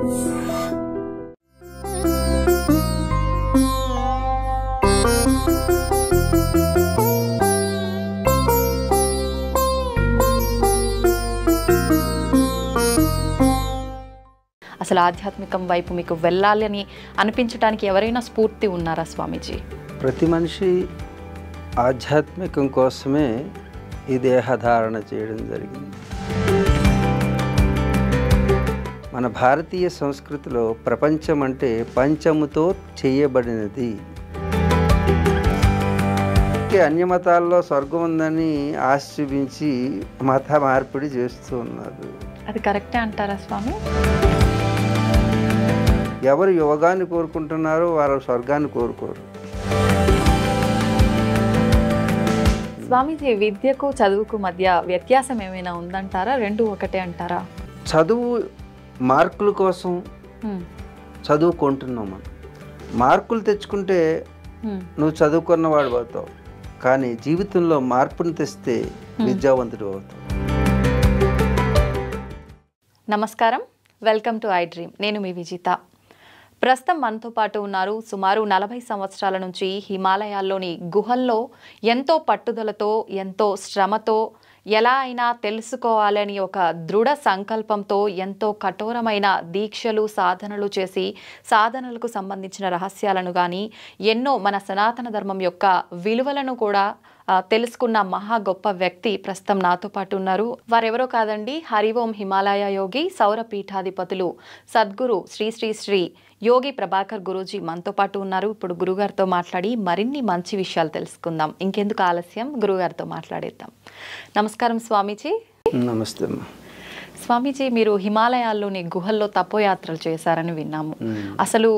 అసలు ఆధ్యాత్మికం వైపు మీకు వెళ్ళాలి అని అనిపించడానికి ఎవరైనా స్ఫూర్తి ఉన్నారా స్వామీజీ? ప్రతి మనిషి ఆధ్యాత్మికం కోసమే ఈ దేహధారణ చేయడం జరిగింది. మన భారతీయ సంస్కృతిలో ప్రపంచం అంటే పంచముతో చేయబడినది. అన్యమతాల్లో స్వర్గం ఉందని ఆశ చూపించి మత మార్పిడి చేస్తూ ఉన్నారు. అది కరెక్టే అంటారా స్వామి? ఎవరు యోగాన్ని కోరుకుంటున్నారో వారు స్వర్గాన్ని కోరుకోరు. స్వామీజీ, విద్యకు చదువుకు మధ్య వ్యత్యాసం ఏమైనా ఉందంటారా? రెండు ఒకటే అంటారా? చదువు మార్కుల కోసం చదువుకుంటున్నాం. మనం మార్కులు తెచ్చుకుంటే నువ్వు చదువుకున్నవాడు అవుతావు, కానీ జీవితంలో మార్పుని తెస్తే విద్యావంతుడు అవుతావు. నమస్కారం, వెల్కమ్ టు ఐ డ్రీమ్. నేను మీ విజిత. ప్రస్తుతం మనతో పాటు ఉన్నారు సుమారు 40 సంవత్సరాల నుంచి హిమాలయాల్లోని గుహల్లో ఎంతో పట్టుదలతో, ఎంతో శ్రమతో, ఎలా అయినా తెలుసుకోవాలని ఒక దృఢ సంకల్పంతో ఎంతో కఠోరమైన దీక్షలు, సాధనలు చేసి సాధనలకు సంబంధించిన రహస్యాలను కానీ ఎన్నో మన సనాతన ధర్మం యొక్క విలువలను కూడా తెలుసుకున్న మహా గొప్ప వ్యక్తి ప్రస్తుతం నాతో పాటు ఉన్నారు. వారెవరో కాదండి, హరి ఓం హిమాలయ యోగి సౌరపీఠాధిపతులు సద్గురు శ్రీ శ్రీ శ్రీ యోగి ప్రభాకర్ గురూజీ మనతో పాటు ఉన్నారు. ఇప్పుడు గురుగారితో మాట్లాడి మరిన్ని మంచి విషయాలు తెలుసుకుందాం. ఇంకెందుకు ఆలస్యం, గురుగారితో మాట్లాడేద్దాం. నమస్కారం స్వామీజీ. నమస్తే స్వామీజీ, మీరు హిమాలయాల్లోని గుహల్లో తపోయాత్రలు చేశారని విన్నాము. అసలు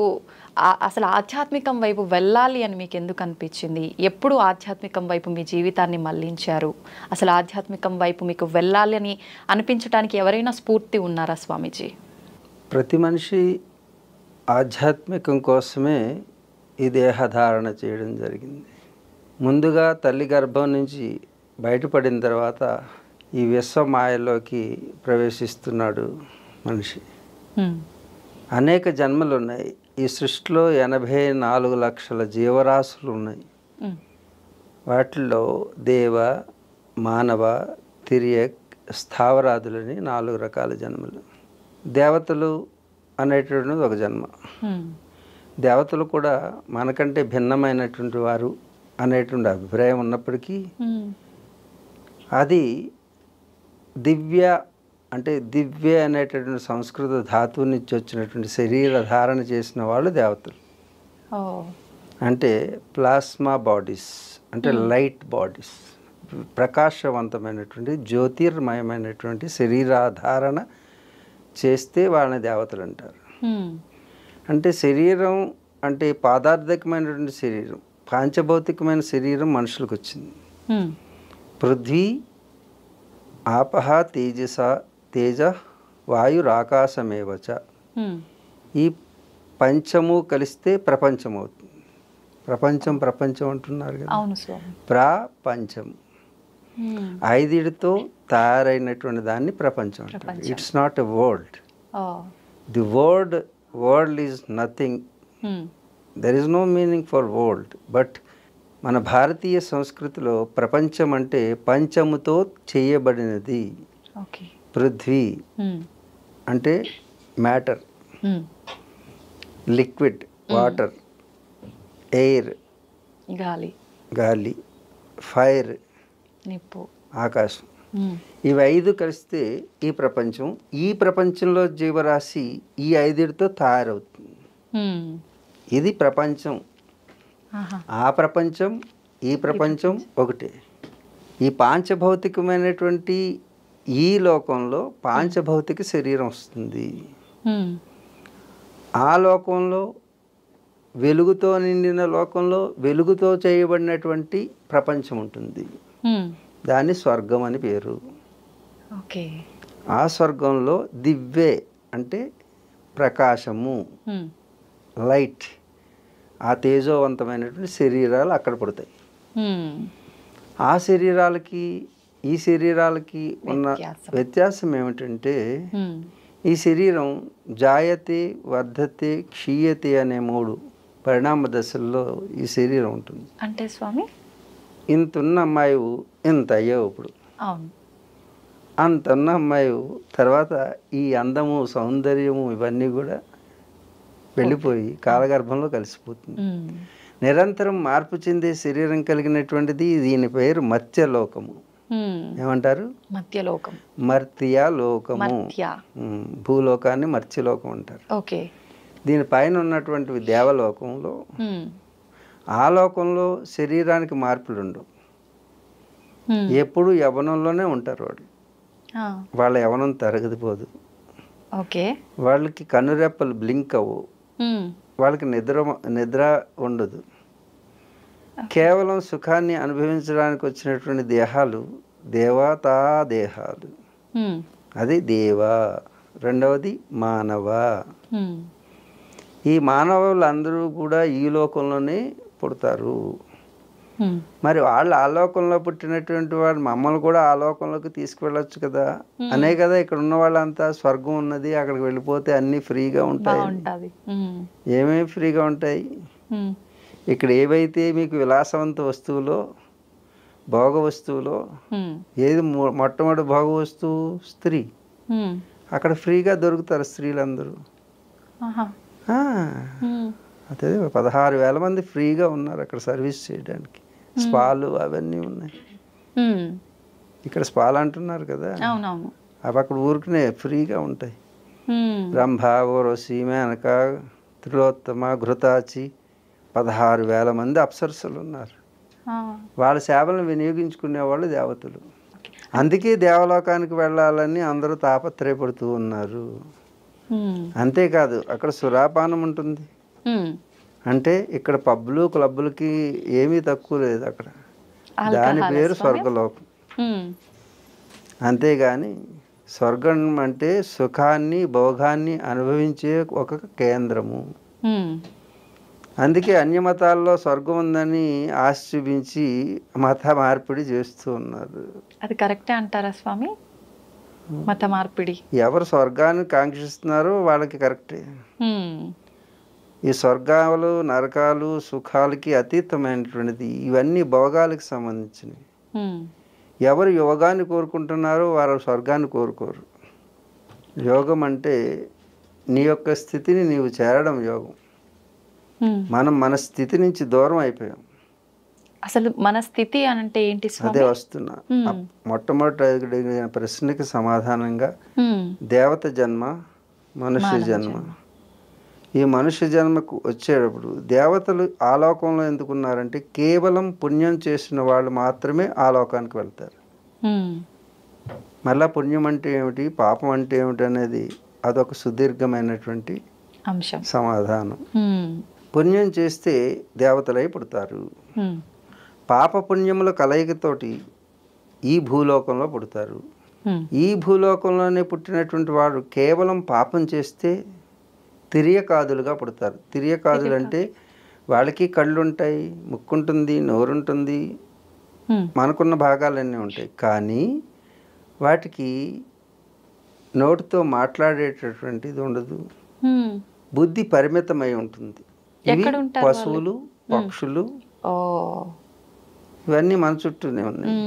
ఆధ్యాత్మికం వైపు వెళ్ళాలి అని మీకు ఎందుకు అనిపించింది? ఎప్పుడు ఆధ్యాత్మికం వైపు మీ జీవితాన్ని మళ్లించారు? అసలు ఆధ్యాత్మికం వైపు మీకు వెళ్ళాలి అని అనిపించడానికి ఎవరైనా స్ఫూర్తి ఉన్నారా స్వామీజీ? ప్రతి మనిషి ఆధ్యాత్మికం కోసమే ఈ దేహధారణ చేయడం జరిగింది. ముందుగా తల్లి గర్భం నుంచి బయటపడిన తర్వాత ఈ విశ్వమాయలోకి ప్రవేశిస్తున్నాడు మనిషి. అనేక జన్మలు ఉన్నాయి. ఈ సృష్టిలో 84 లక్షల జీవరాశులు ఉన్నాయి. వాటిల్లో దేవ, మానవ, తిరియక్, స్థావరాదులని 4 రకాల జన్మలు. దేవతలు అనేటువంటిది ఒక జన్మ. దేవతలు కూడా మనకంటే భిన్నమైనటువంటి వారు అనేటువంటి అభిప్రాయం ఉన్నప్పటికీ అది దివ్య అంటే దివ్య అనేటటువంటి సంస్కృత ధాతువు నుంచి వచ్చినటువంటి శరీర ధారణ చేసిన వాళ్ళు దేవతలు. అంటే ప్లాస్మా బాడీస్, అంటే లైట్ బాడీస్, ప్రకాశవంతమైనటువంటి జ్యోతిర్మయమైనటువంటి శరీరాధారణ చేస్తే వాళ్ళని దేవతలు అంటారు. అంటే శరీరం అంటే పాదార్థకమైనటువంటి శరీరం, పాంచభౌతికమైన శరీరం మనుషులకు వచ్చింది. పృథ్వీ ఆపహ తేజస తేజ వాయురాకాశమేవచ. ఈ పంచము కలిస్తే ప్రపంచం అవుతుంది. ప్రపంచం అంటున్నారు కదా, ప్రపంచం. 5తో తయారైనటువంటి దాన్ని ప్రపంచం అంటారు. It's not a world. The world is nothing. There is no meaning for world. But మన భారతీయ సంస్కృతిలో ప్రపంచం అంటే పంచముతో చేయబడినది. పృథ్వీ అంటే మ్యాటర్, లిక్విడ్ వాటర్, ఎయిర్ గాలి, ఫైర్ నిప్పు, ఆకాశం. ఇవి 5 కలిస్తే ఈ ప్రపంచం. ఈ ప్రపంచంలో జీవరాశి ఈ 5తో తయారవుతుంది. ఇది ప్రపంచం. ఆ ప్రపంచం ఈ ప్రపంచం ఒకటే. ఈ పాంచభౌతికమైనటువంటి ఈ లోకంలో పాంచభౌతిక శరీరం వస్తుంది. ఆ లోకంలో వెలుగుతో నిండిన లోకంలో వెలుగుతో చేయబడినటువంటి ప్రపంచం ఉంటుంది. దాన్ని స్వర్గం అని పేరు. ఆ స్వర్గంలో దివ్వే అంటే ప్రకాశము, లైట్, ఆ తేజోవంతమైనటువంటి శరీరాలు అక్కడ పడతాయి. ఆ శరీరాలకి ఈ శరీరాలకి ఉన్న వ్యత్యాసం ఏమిటంటే, ఈ శరీరం జాయతే, వర్ధతే, క్షీయతే అనే 3 పరిణామ దశల్లో ఈ శరీరం ఉంటుంది. అంటే స్వామి ఇంత ఉన్న అమ్మాయి ఇంత అయ్యావు ఇప్పుడు, అవును. అంత ఉన్న అమ్మాయి తర్వాత ఈ అందము, సౌందర్యము ఇవన్నీ కూడా వెళ్ళిపోయి కాలగర్భంలో కలిసిపోతుంది. నిరంతరం మార్పు చెందే శరీరం కలిగినటువంటిది. దీని పేరు మర్త్యలోకము. ఏమంటారు? మధ్యలోకం, మర్త్యలోకము. భూలోకాన్ని మర్త్యలోకం అంటారు. ఓకే. దీనిపైన ఉన్నటువంటి దేవలోకంలో, ఆ లోకంలో శరీరానికి మార్పులు ఉండవు. ఎప్పుడు యవ్వనంలోనే ఉంటారు వాళ్ళు. వాళ్ళ యవ్వనం తరగదిపోదు. ఓకే. వాళ్ళకి కన్నురెప్పలు బ్లింక్ అవ్వవు. వాళ్ళకి నిద్ర ఉండదు. కేవలం సుఖాన్ని అనుభవించడానికి వచ్చినటువంటి దేహాలు దేవతా దేహాలు. అది దేవ. రెండవది మానవ. ఈ మానవులందరూ కూడా ఈ లోకంలోనే పుడతారు. మరి వాళ్ళు ఆ లోకంలో పుట్టినటువంటి వాళ్ళు మమ్మల్ని కూడా ఆ లోకంలోకి తీసుకువెళ్ళొచ్చు కదా అనే కదా ఇక్కడ ఉన్న వాళ్ళంతా స్వర్గం ఉన్నది, అక్కడికి వెళ్ళిపోతే అన్నీ ఫ్రీగా ఉంటాయి. ఏమేమి ఫ్రీగా ఉంటాయి? ఇక్కడ ఏవైతే మీకు విలాసవంత వస్తువులో, భోగ వస్తువులో ఏది మొట్టమొదటి భోగ వస్తువు? స్త్రీ. అక్కడ ఫ్రీగా దొరుకుతారు స్త్రీలందరూ. అదే 16,000 మంది ఫ్రీగా ఉన్నారు అక్కడ సర్వీస్ చేయడానికి. స్పాలు అవన్నీ ఉన్నాయి. ఇక్కడ స్పాలు అంటున్నారు కదా, అవి అక్కడ ఊరికనే ఫ్రీగా ఉంటాయి. బ్రహ్మ, ఓరసి, మేనక, త్రిలోత్తమ, ఘృతాచి 16,000 మంది అప్సరసులు ఉన్నారు. వాళ్ళ సేవలను వినియోగించుకునే వాళ్ళు దేవతలు. అందుకే దేవలోకానికి వెళ్ళాలని అందరూ తాపత్రయపడుతూ ఉన్నారు. అంతేకాదు అక్కడ సురాపానం ఉంటుంది. అంటే ఇక్కడ పబ్బులు, క్లబ్బులకి ఏమీ తక్కువ లేదు అక్కడ. దాని పేరు స్వర్గలోకం. అంతేగాని స్వర్గం అంటే సుఖాన్ని, భోగాన్ని అనుభవించే ఒక కేంద్రము. అందుకే అన్య మతాల్లో స్వర్గం ఉందని ఆశ చూపించి మత మార్పిడి చేస్తూ ఉన్నారు. అది కరెక్టే అంటారా స్వామి? మత మార్పిడి ఎవరు స్వర్గాన్ని కాంక్షిస్తున్నారో వాళ్ళకి కరెక్టే. ఈ స్వర్గాలు, నరకాలు, సుఖాలకి అతీతమైనటువంటిది. ఇవన్నీ భోగాలకు సంబంధించినవి. ఎవరు యోగాన్ని కోరుకుంటున్నారో వారు స్వర్గాన్ని కోరుకోరు. యోగం అంటే నీ యొక్క స్థితిని నీవు చేరడం యోగం. మనం మన స్థితి నుంచి దూరం అయిపోయాం. అసలు మన స్థితి అంటే ఏంటి? అదే వస్తున్నా. మొట్టమొదటి అడిగిన ప్రశ్నకి సమాధానంగా దేవత జన్మ, మనుష్య జన్మ. ఈ మనుష్య జన్మకు వచ్చేటప్పుడు దేవతలు ఆ లోకంలో ఎందుకున్నారంటే కేవలం పుణ్యం చేసిన వాళ్ళు మాత్రమే ఆ లోకానికి వెళ్తారు. మళ్ళా పుణ్యం అంటే ఏమిటి, పాపం అంటే ఏమిటి అనేది అదొక సుదీర్ఘమైనటువంటి అంశం, సమాధానం. పుణ్యం చేస్తే దేవతలై పుడతారు. పాప పుణ్యముల కలయికతోటి ఈ భూలోకంలో పుడతారు. ఈ భూలోకంలోనే పుట్టినటువంటి వాడు కేవలం పాపం చేస్తే తిరియకాదులుగా పుడతారు. తిరియకాదులు అంటే వాళ్ళకి కళ్ళు ఉంటాయి, ముక్కుంటుంది, నోరుంటుంది, మనకున్న భాగాలన్నీ ఉంటాయి. కానీ వాటికి నోటితో మాట్లాడేటటువంటిది ఉండదు. బుద్ధి పరిమితమై ఉంటుంది. పశువులు, పక్షులు ఇవన్నీ మన చుట్టూనే ఉన్నాయి.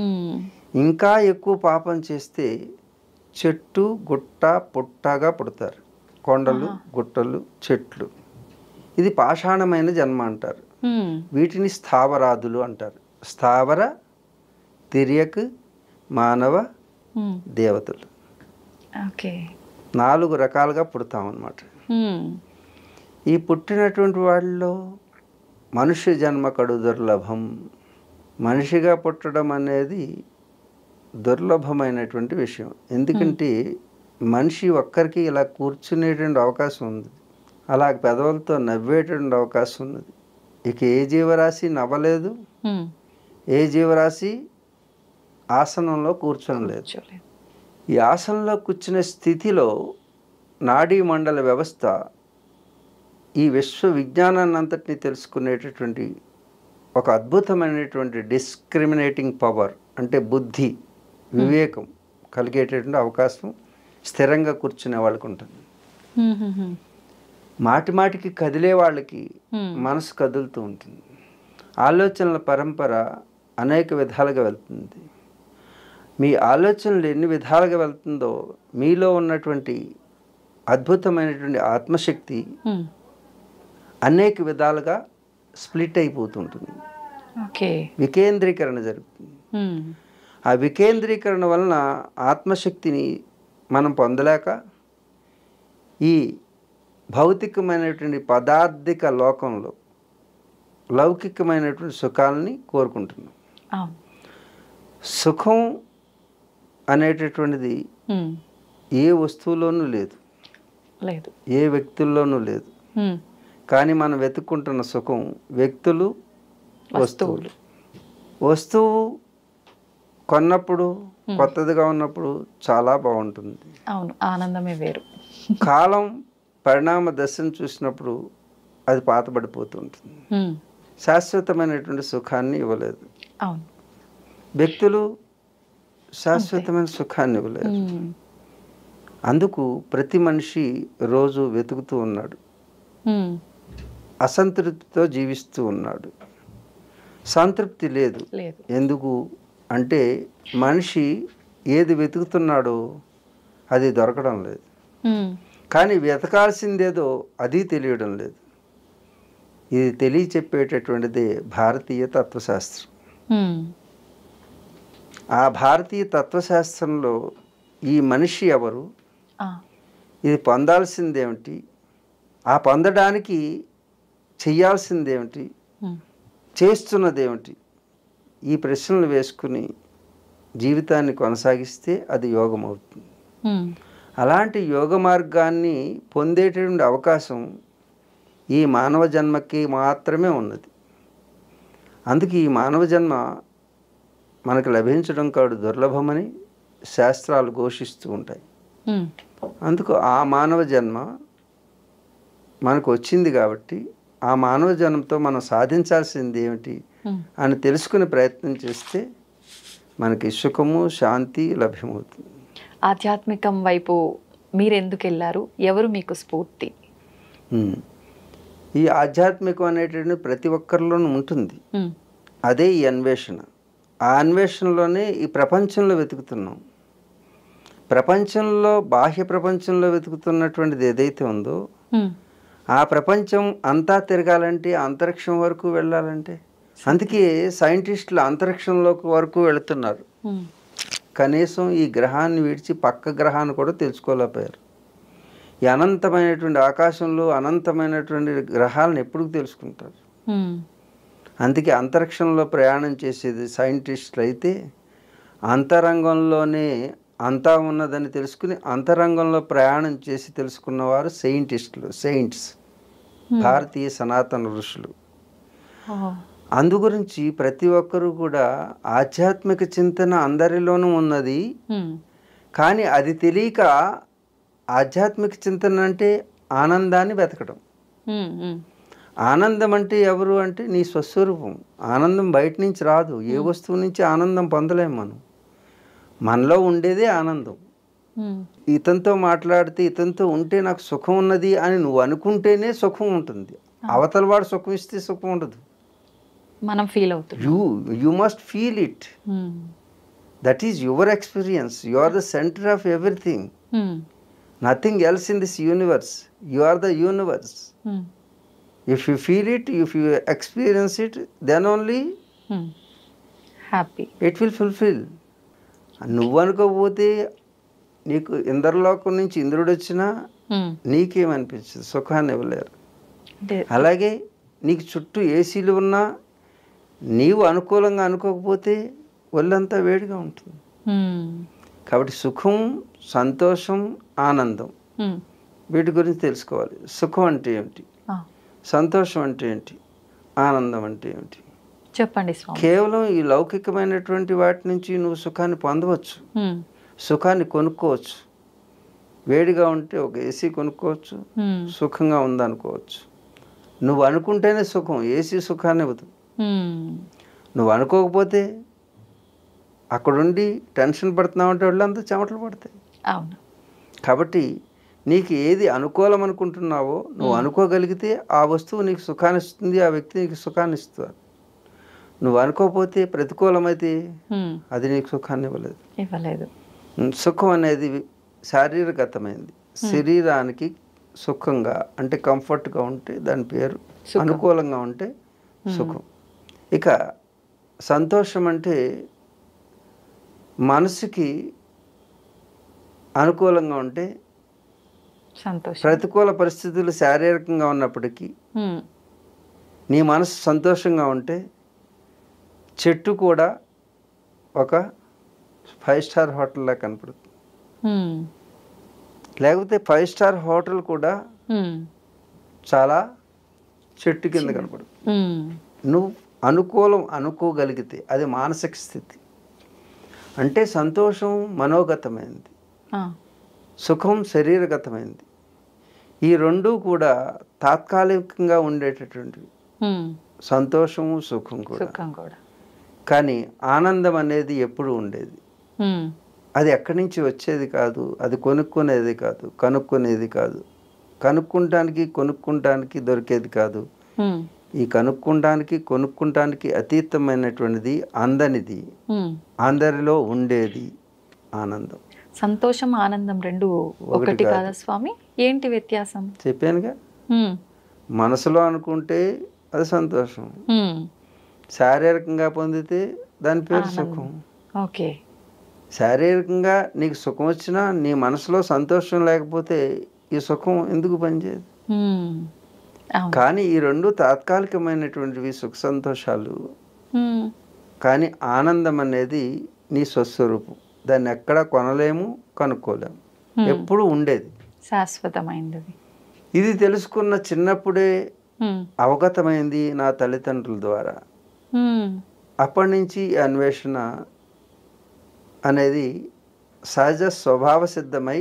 ఇంకా ఎక్కువ పాపం చేస్తే చెట్టు, గుట్ట, పుట్టగా పుడతారు. కొండలు, గుట్టలు, చెట్లు. ఇది పాషాణమైన జన్మ అంటారు. వీటిని స్థావరాదులు అంటారు. స్థావర, తిర్యక్, మానవ, దేవతలు. 4 రకాలుగా పుడతామన్నమాట. ఈ పుట్టినటువంటి వాళ్ళలో మనుష్య జన్మ కడు దుర్లభం. మనిషిగా పుట్టడం అనేది దుర్లభమైనటువంటి విషయం. ఎందుకంటే మనిషి ఒక్కరికి ఇలా కూర్చునేటువంటి అవకాశం ఉంది, అలా పెదవులతో నవ్వేటువంటి అవకాశం ఉన్నది. ఇక ఏ జీవరాశి నవ్వలేదు, ఏ జీవరాశి ఆసనంలో కూర్చోలేదు. ఈ ఆసనంలో కూర్చునే స్థితిలో నాడీ మండల వ్యవస్థ ఈ విశ్వ విజ్ఞానాన్ని అంతటినీ తెలుసుకునేటటువంటి ఒక అద్భుతమైనటువంటి డిస్క్రిమినేటింగ్ పవర్, అంటే బుద్ధి, వివేకం కలిగేటటువంటి అవకాశం స్థిరంగా కూర్చునే వాళ్ళకి ఉంటుంది. మాటి మాటికి కదిలే వాళ్ళకి మనసు కదులుతూ ఉంటుంది. ఆలోచనల పరంపర అనేక విధాలుగా వెళ్తుంది. మీ ఆలోచనలు ఎన్ని విధాలుగా వెళ్తుందో మీలో ఉన్నటువంటి అద్భుతమైనటువంటి ఆత్మశక్తి అనేక విధాలుగా స్ప్లిట్ అయిపోతుంటుంది. వికేంద్రీకరణ జరుగుతుంది. ఆ వికేంద్రీకరణ వలన ఆత్మశక్తిని మనం పొందలేక ఈ భౌతికమైనటువంటి పదార్థిక లోకంలో లౌకికమైనటువంటి సుఖాలని కోరుకుంటున్నాం. సుఖం అనేటటువంటిది ఏ వస్తువులోనూ లేదు, ఏ వ్యక్తుల్లోనూ లేదు. కానీ మనం వెతుక్కుంటున్న సుఖం వ్యక్తులు, వస్తువులు. వస్తువు కొన్నప్పుడు కొత్తదిగా ఉన్నప్పుడు చాలా బాగుంటుంది. అవును, ఆనందమే వేరు. కాలం పరిణామ దశను చూసినప్పుడు అది పాతబడిపోతూ ఉంటుంది. శాశ్వతమైనటువంటి సుఖాన్ని ఇవ్వలేదు. అవును, వ్యక్తులు శాశ్వతమైన సుఖాన్ని ఇవ్వలేదు. అందుకు ప్రతి మనిషి రోజు వెతుకుతూ ఉన్నాడు, అసంతృప్తితో జీవిస్తూ ఉన్నాడు. సంతృప్తి లేదు. ఎందుకు అంటే మనిషి ఏది వెతుకుతున్నాడో అది దొరకడం లేదు. కానీ వెతకాల్సిందేదో అది తెలియడం లేదు. ఇది తెలియచెప్పేటటువంటిదే భారతీయ తత్వశాస్త్రం. ఆ భారతీయ తత్వశాస్త్రంలో ఈ మనిషి ఎవరు, ఇది పొందాల్సిందేమిటి, ఆ పొందడానికి చెయ్యాల్సిందేమిటి, చేస్తున్నదేమిటి, ఈ ప్రశ్నలు వేసుకుని జీవితాన్ని కొనసాగిస్తే అది యోగం అవుతుంది. అలాంటి యోగ మార్గాన్ని పొందేటటువంటి అవకాశం ఈ మానవ జన్మకి మాత్రమే ఉన్నది. అందుకే ఈ మానవ జన్మ మనకు లభించడం కాదు దుర్లభమని శాస్త్రాలు ఘోషిస్తూ ఉంటాయి. అందుకు ఆ మానవ జన్మ మనకు వచ్చింది కాబట్టి ఆ మానవ జన్మతో మనం సాధించాల్సింది ఏమిటి అని తెలుసుకునే ప్రయత్నం చేస్తే మనకి సుఖము, శాంతి లభ్యమవుతుంది. ఆధ్యాత్మికం వైపు మీరు ఎందుకు వెళ్ళారు? ఎవరు మీకు స్ఫూర్తి? ఈ ఆధ్యాత్మికం అనేటువంటి ప్రతి ఒక్కరిలోనూ ఉంటుంది. అదే ఈ అన్వేషణ. ఆ అన్వేషణలోనే ఈ ప్రపంచంలో వెతుకుతున్నాం. ప్రపంచంలో బాహ్య ప్రపంచంలో వెతుకుతున్నటువంటిది ఏదైతే ఉందో ఆ ప్రపంచం అంతా తిరగాలంటే అంతరిక్షం వరకు వెళ్ళాలంటే అందుకే సైంటిస్టులు అంతరిక్షంలోకి వరకు వెళుతున్నారు. కనీసం ఈ గ్రహాన్ని విడిచి పక్క గ్రహాన్ని కూడా తెలుసుకోలేకపోయారు. ఈ అనంతమైనటువంటి ఆకాశంలో అనంతమైనటువంటి గ్రహాలను ఎప్పుడు తెలుసుకుంటారు? అందుకే అంతరిక్షంలో ప్రయాణం చేసేది సైంటిస్టులు అయితే అంతరంగంలోనే అంతా ఉన్నదని తెలుసుకుని అంతరంగంలో ప్రయాణం చేసి తెలుసుకున్నవారు సెయింట్స్, భారతీయ సనాతన ఋషులు. అందు గురించి ప్రతి ఒక్కరూ కూడా ఆధ్యాత్మిక చింతన అందరిలోనూ ఉన్నది. కానీ అది తెలియక ఆధ్యాత్మిక చింతన అంటే ఆనందాన్ని వెతకడం. ఆనందం అంటే ఎవరు అంటే నీ స్వస్వరూపం. ఆనందం బయట నుంచి రాదు. ఏ వస్తువు నుంచి ఆనందం పొందలేము మనం. మనలో ఉండేదే ఆనందం. ఇతనితో మాట్లాడితే ఇతనితో ఉంటే నాకు సుఖం ఉన్నది అని నువ్వు అనుకుంటేనే సుఖం ఉంటుంది. అవతల వాడు సుఖం ఇస్తే సుఖం ఉండదు. మనం ఫీల్ అవుతాం. You must feel it. That is your experience. You are the centre of everything. Nothing else in this universe. You are the universe. If you feel it, if you experience it, then only happy. It will fulfill. నువ్వు అనుకోకపోతే నీకు ఇంద్రలోకం నుంచి ఇంద్రుడు వచ్చినా నీకేమనిపించదు, సుఖాన్ని ఇవ్వలేరు. అలాగే నీకు చుట్టూ ఏసీలు ఉన్నా నీవు అనుకూలంగా అనుకోకపోతే ఒళ్ళంతా వేడిగా ఉంటుంది. కాబట్టి సుఖం, సంతోషం, ఆనందం వీటి గురించి తెలుసుకోవాలి. సుఖం అంటే ఏమిటి, సంతోషం అంటే ఏంటి, ఆనందం అంటే ఏమిటి చెప్పండి. కేవలం ఈ లౌకికమైనటువంటి వాటి నుంచి నువ్వు సుఖాన్ని పొందవచ్చు, సుఖాన్ని కొనుక్కోవచ్చు. వేడిగా ఉంటే ఒక ఏసీ కొనుక్కోవచ్చు, సుఖంగా ఉందనుకోవచ్చు. నువ్వు అనుకుంటేనే సుఖం, ఏసీ సుఖాన్ని ఇవ్వదు. నువ్వు అనుకోకపోతే అక్కడుండి టెన్షన్ పడుతున్నావు అంటే వాళ్ళంతా చెమటలు పడతాయి. అవును. కాబట్టి నీకు ఏది అనుకూలం అనుకుంటున్నావో నువ్వు అనుకోగలిగితే ఆ వస్తువు నీకు సుఖాన్ని ఇస్తుంది, ఆ వ్యక్తి నీకు సుఖాన్ని ఇస్తారు. నువ్వు అనుకోకపోతే ప్రతికూలమైతే అది నీకు సుఖాన్ని ఇవ్వలేదు. సుఖం అనేది శారీరగతమైంది. శరీరానికి సుఖంగా అంటే కంఫర్ట్గా ఉంటే దాని పేరు, అనుకూలంగా ఉంటే సుఖం. ఇక సంతోషం అంటే మనసుకి అనుకూలంగా ఉంటే సంతోషం. ప్రతికూల పరిస్థితులు శారీరకంగా ఉన్నప్పటికీ నీ మనసు సంతోషంగా ఉంటే చెట్టు కూడా ఒక 5 స్టార్ హోటల్లా కనపడుతుంది. లేకపోతే 5 స్టార్ హోటల్ కూడా చాలా చెట్టు కింద కనపడుతుంది. నువ్వు అనుకోగలిగితే అది మానసిక స్థితి. అంటే సంతోషం మనోగతమైంది, సుఖం శరీరగతమైంది. ఈ రెండూ కూడా తాత్కాలికంగా ఉండేటటువంటివి, సంతోషము సుఖం కూడా. కానీ ఆనందం అనేది ఎప్పుడు ఉండేది. అది ఎక్కడి నుంచి వచ్చేది కాదు, అది కొనుక్కునేది కాదు, కనుక్కునేది కాదు, కొనుక్కుంటానికి దొరికేది కాదు. ఈ కొనుక్కుంటానికి అతీతమైనటువంటిది, అందనిది, అందరిలో ఉండేది ఆనందం. సంతోషం ఆనందం రెండు ఒకటి కాదా స్వామి? ఏంటి వ్యత్యాసం? చెప్పానుగా, మనసులో అనుకుంటే అది సంతోషం, శారీరకంగా పొందితే దాని పేరు సుఖం. ఓకే. శారీరకంగా నీకు సుఖం వచ్చినా నీ మనసులో సంతోషం లేకపోతే ఈ సుఖం ఎందుకు పనిచేయదు? కానీ ఈ రెండు తాత్కాలికమైనటువంటివి, సుఖ సంతోషాలు. కానీ ఆనందం అనేది నీ స్వస్వరూపం, దాన్ని ఎక్కడా కొనలేము, కనుక్కోలేము, ఎప్పుడు ఉండేది, శాశ్వతమైనది. ఇది తెలుసుకున్న చిన్నప్పుడే అవగతమైంది నా తల్లిదండ్రుల ద్వారా. అప్పటి నుంచి అన్వేషణ అనేది సహజ స్వభావ సిద్ధమై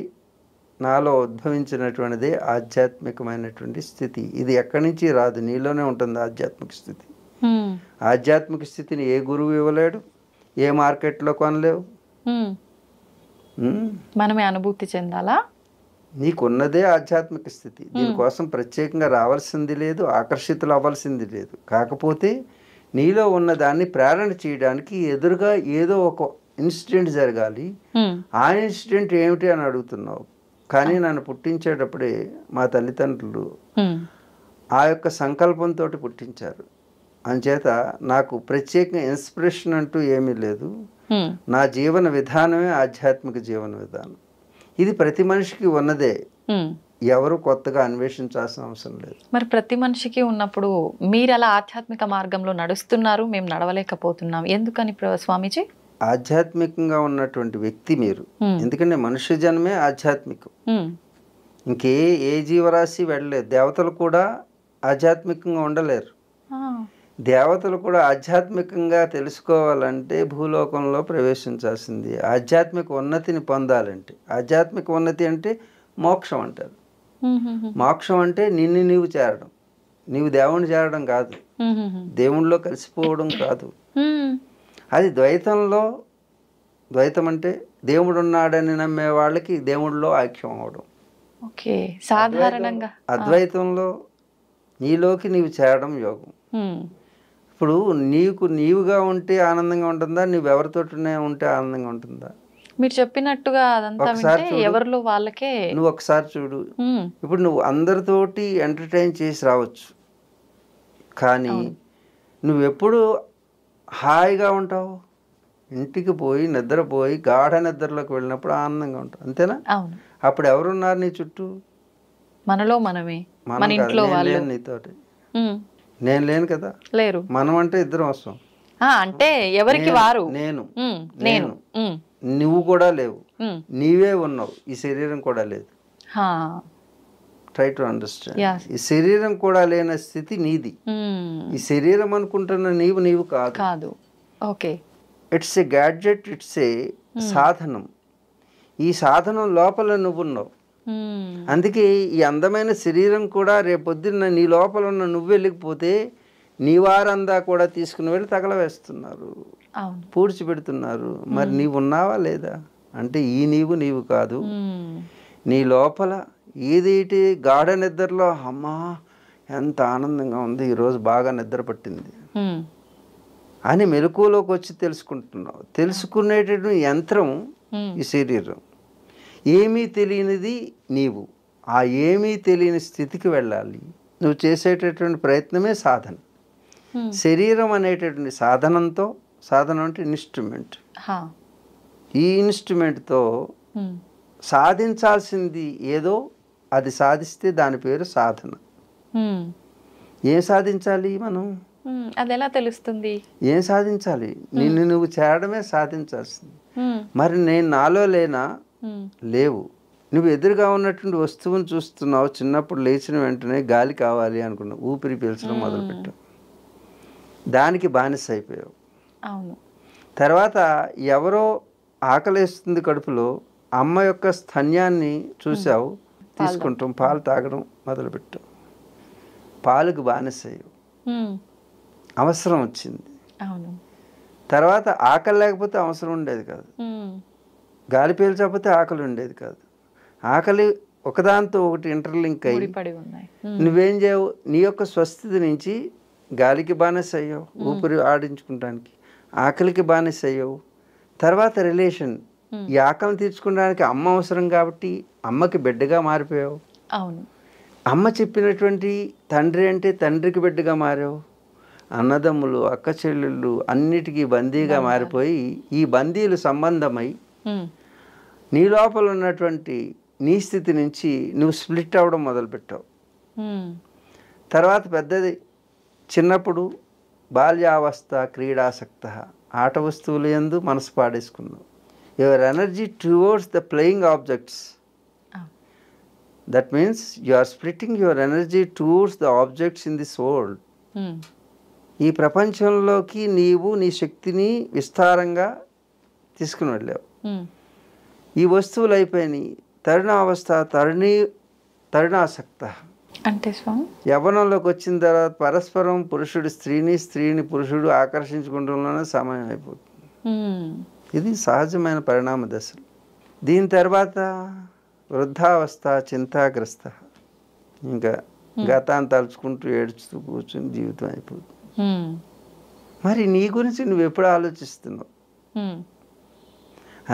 నాలో ఉద్భవించినటువంటిదే ఆధ్యాత్మికమైనటువంటి స్థితి. ఇది ఎక్కడి నుంచి రాదు, నీలోనే ఉంటుంది ఆధ్యాత్మిక స్థితి. ఆధ్యాత్మిక స్థితిని ఏ గురువు ఇవ్వలేడు, ఏ మార్కెట్లో కొనలేవు, మనమే అనుభూతి చెందాలా. నీకున్నదే ఆధ్యాత్మిక స్థితి. దీనికోసం ప్రత్యేకంగా రావాల్సింది లేదు, ఆకర్షితులు అవ్వాల్సింది లేదు. కాకపోతే నీలో ఉన్న దాన్ని ప్రేరణ చేయడానికి ఎదురుగా ఏదో ఒక ఇన్సిడెంట్ జరగాలి. ఆ ఇన్సిడెంట్ ఏమిటి అని అడుగుతున్నావు. కానీ నన్ను పుట్టించేటప్పుడే మా తల్లిదండ్రులు ఆ యొక్క సంకల్పంతో పుట్టించారు. అంచేత నాకు ప్రత్యేకంగా ఇన్స్పిరేషన్ అంటూ ఏమీ లేదు. నా జీవన విధానమే ఆధ్యాత్మిక జీవన విధానం. ఇది ప్రతి మనిషికి ఉన్నదే, ఎవరు కొత్తగా అన్వేషించాల్సిన అవసరం లేదు. మరి ప్రతి మనిషికి ఉన్నప్పుడు మీరు అలా ఆధ్యాత్మిక మార్గంలో నడుస్తున్నారు, మేము నడవలేకపోతున్నాం, ఎందుకని స్వామీజీ? ఆధ్యాత్మికంగా ఉన్నటువంటి వ్యక్తి మీరు. ఎందుకంటే మనుష్య జన్మే ఆధ్యాత్మికం. ఏ జీవరాశి వెళ్ళలేదు. దేవతలు కూడా ఆధ్యాత్మికంగా ఉండలేరు. దేవతలు కూడా ఆధ్యాత్మికంగా తెలుసుకోవాలంటే భూలోకంలో ప్రవేశించాల్సింది. ఆధ్యాత్మిక ఉన్నతిని పొందాలంటే, ఆధ్యాత్మిక ఉన్నతి అంటే మోక్షం అంటారు. మోక్షం అంటే నిన్ను నీవు చేరడం, నీవు దేవుణ్ణి చేరడం కాదు, దేవుణ్ణిలో కలిసిపోవడం కాదు. అది ద్వైతం అంటే దేవుడు ఉన్నాడని నమ్మే వాళ్ళకి దేవుడిలో ఐక్యం అవడం. సాధారణంగా అద్వైతంలో నీలోకి నీవు చేరడం యోగం. ఇప్పుడు నీవుగా ఉంటే ఆనందంగా ఉంటుందా, నువ్వెవరితో ఉంటే ఆనందంగా ఉంటుందా? మీరు చెప్పినట్టుగా ఎవరిలో వాళ్ళకే. నువ్వు ఒకసారి చూడు, ఇప్పుడు నువ్వు అందరితోటి ఎంటర్టైన్ చేసి రావచ్చు, కానీ నువ్వెప్పుడు హాయిగా ఉంటావు? ఇంటికి పోయి నిద్రపోయి గాఢ నిద్రలోకి వెళ్ళినప్పుడు ఆనందంగా ఉంటావు, అంతేనా? అప్పుడు ఎవరున్నారు నీ చుట్టూ? మనలో మనమే, మన ఇంట్లో వాళ్ళు. నీతోటి నేను లేను కదా, లేరు. మనం అంటే ఇద్దరం వస్తాం. అంటే ఎవరికి వారు. నేను నువ్వు కూడా లేవు, నీవే ఉన్నావు, ఈ శరీరం కూడా లేదు. Try to understand. ఈ శరీరం కూడా లేని స్థితి నీది. ఈ శరీరం అనుకుంటున్న నీవు కాదు. Okay. It's a gadget, it's a సాధనం. ఈ సాధనం లోపల నువ్వున్నావు. అందుకే ఈ అందమైన శరీరం కూడా రేపొద్దున్న నీ లోపల ఉన్న నువ్వు వెళ్ళకపోతే నీ వారందా కూడా తీసుకుని వెళ్ళి తగలవేస్తున్నారు, పూడ్చిపెడుతున్నారు. మరి నీవు ఉన్నావా లేదా అంటే ఈ నీవు కాదు. నీ లోపల ఏదైతే గాఢ నిద్రలో అమ్మా ఎంత ఆనందంగా ఉంది, ఈరోజు బాగా నిద్ర పట్టింది అని మెలకువలోకి వచ్చి తెలుసుకుంటున్నావు. తెలుసుకునేటటువంటి యంత్రం ఈ శరీరం. ఏమీ తెలియనిది నీవు. ఆ ఏమీ తెలియని స్థితికి వెళ్ళాలి. నువ్వు చేసేటటువంటి ప్రయత్నమే సాధన. శరీరం అనేటటువంటి సాధనం అంటే ఇన్స్ట్రుమెంట్. ఈ ఇన్స్ట్రుమెంట్తో సాధించాల్సింది ఏదో అది సాధిస్తే దాని పేరు సాధన. ఏం సాధించాలి మనం? అది ఎలా తెలుస్తుంది? ఏం సాధించాలి? నిన్ను నువ్వు చేరడమే సాధించాల్సింది. మరి నేను నాలో లేనా? లేవు. నువ్వు ఎదురుగా ఉన్నటువంటి వస్తువుని చూస్తున్నావు. చిన్నప్పుడు లేచిన వెంటనే గాలి కావాలి అనుకున్నావు, ఊపిరి పీల్చడం మొదలుపెట్టావు, దానికి బానిస అయిపోయావు. అవును. తర్వాత ఎవరో ఆకలేస్తుంది కడుపులో, అమ్మ యొక్క స్తన్యాన్ని చూసావు, తీసుకుంటాం, పాలు తాగడం మొదలుపెట్టావు, పాలకు బానిస అయ్యావు. అవసరం వచ్చింది. అవును. తర్వాత ఆకలి లేకపోతే అవసరం ఉండేది కాదు, గాలి పీల్చకపోతే ఆకలి ఉండేది కాదు. ఆకలి ఒకదాంతో ఒకటి ఇంటర్లింక్ అయ్యి నువ్వేం చేయవు, నీ యొక్క స్వస్థితి నుంచి గాలికి బానిస అయ్యావు, ఊపిరి ఆడించుకుంటానికి, ఆకలికి బానిస అయ్యావు. తర్వాత రిలేషన్, ఈ ఆకలిని తీర్చుకోవడానికి అమ్మ అవసరం కాబట్టి అమ్మకి బిడ్డగా మారిపోయావు. అవును. అమ్మ చెప్పినటువంటి తండ్రి అంటే తండ్రికి బిడ్డగా మారావు. అన్నదమ్ములు, అక్క చెల్లెళ్ళు అన్నిటికీ బందీగా మారిపోయి ఈ బందీలు సంబంధమై నీ లోపల ఉన్నటువంటి నీ స్థితి నుంచి నువ్వు స్ప్లిట్ అవ్వడం మొదలుపెట్టావు. తర్వాత పెద్దది, చిన్నప్పుడు బాల్యావస్థ క్రీడాసక్త, ఆట వస్తువులు యందు మనసు పాడేసుకున్నావు. Your energy towards the playing objects. That means you are splitting your energy towards the objects in this world. ఈ ప్రపంచంలోకి నీవు నీ శక్తిని విస్తారంగా తీసుకుని వెళ్ళావు. ఈ వస్తువులు అయిపోయినాయి. తరుణావస్థ తరుణాసక్త అంటే స్వామి, యవ్వనంలోకి వచ్చిన తర్వాత పరస్పరం పురుషుడు స్త్రీని, స్త్రీని పురుషుడు ఆకర్షించుకుంటంలోనే సమయం అయిపోతుంది. ఇది సహజమైన పరిణామ దశలు. దీని తర్వాత వృద్ధావస్థ చింతాగ్రస్త, ఇంకా గతాన్ని తలుచుకుంటూ ఏడుస్తూ కూర్చుని జీవితం అయిపోతుంది. మరి నీ గురించి నువ్వు ఎప్పుడు ఆలోచిస్తున్నావు?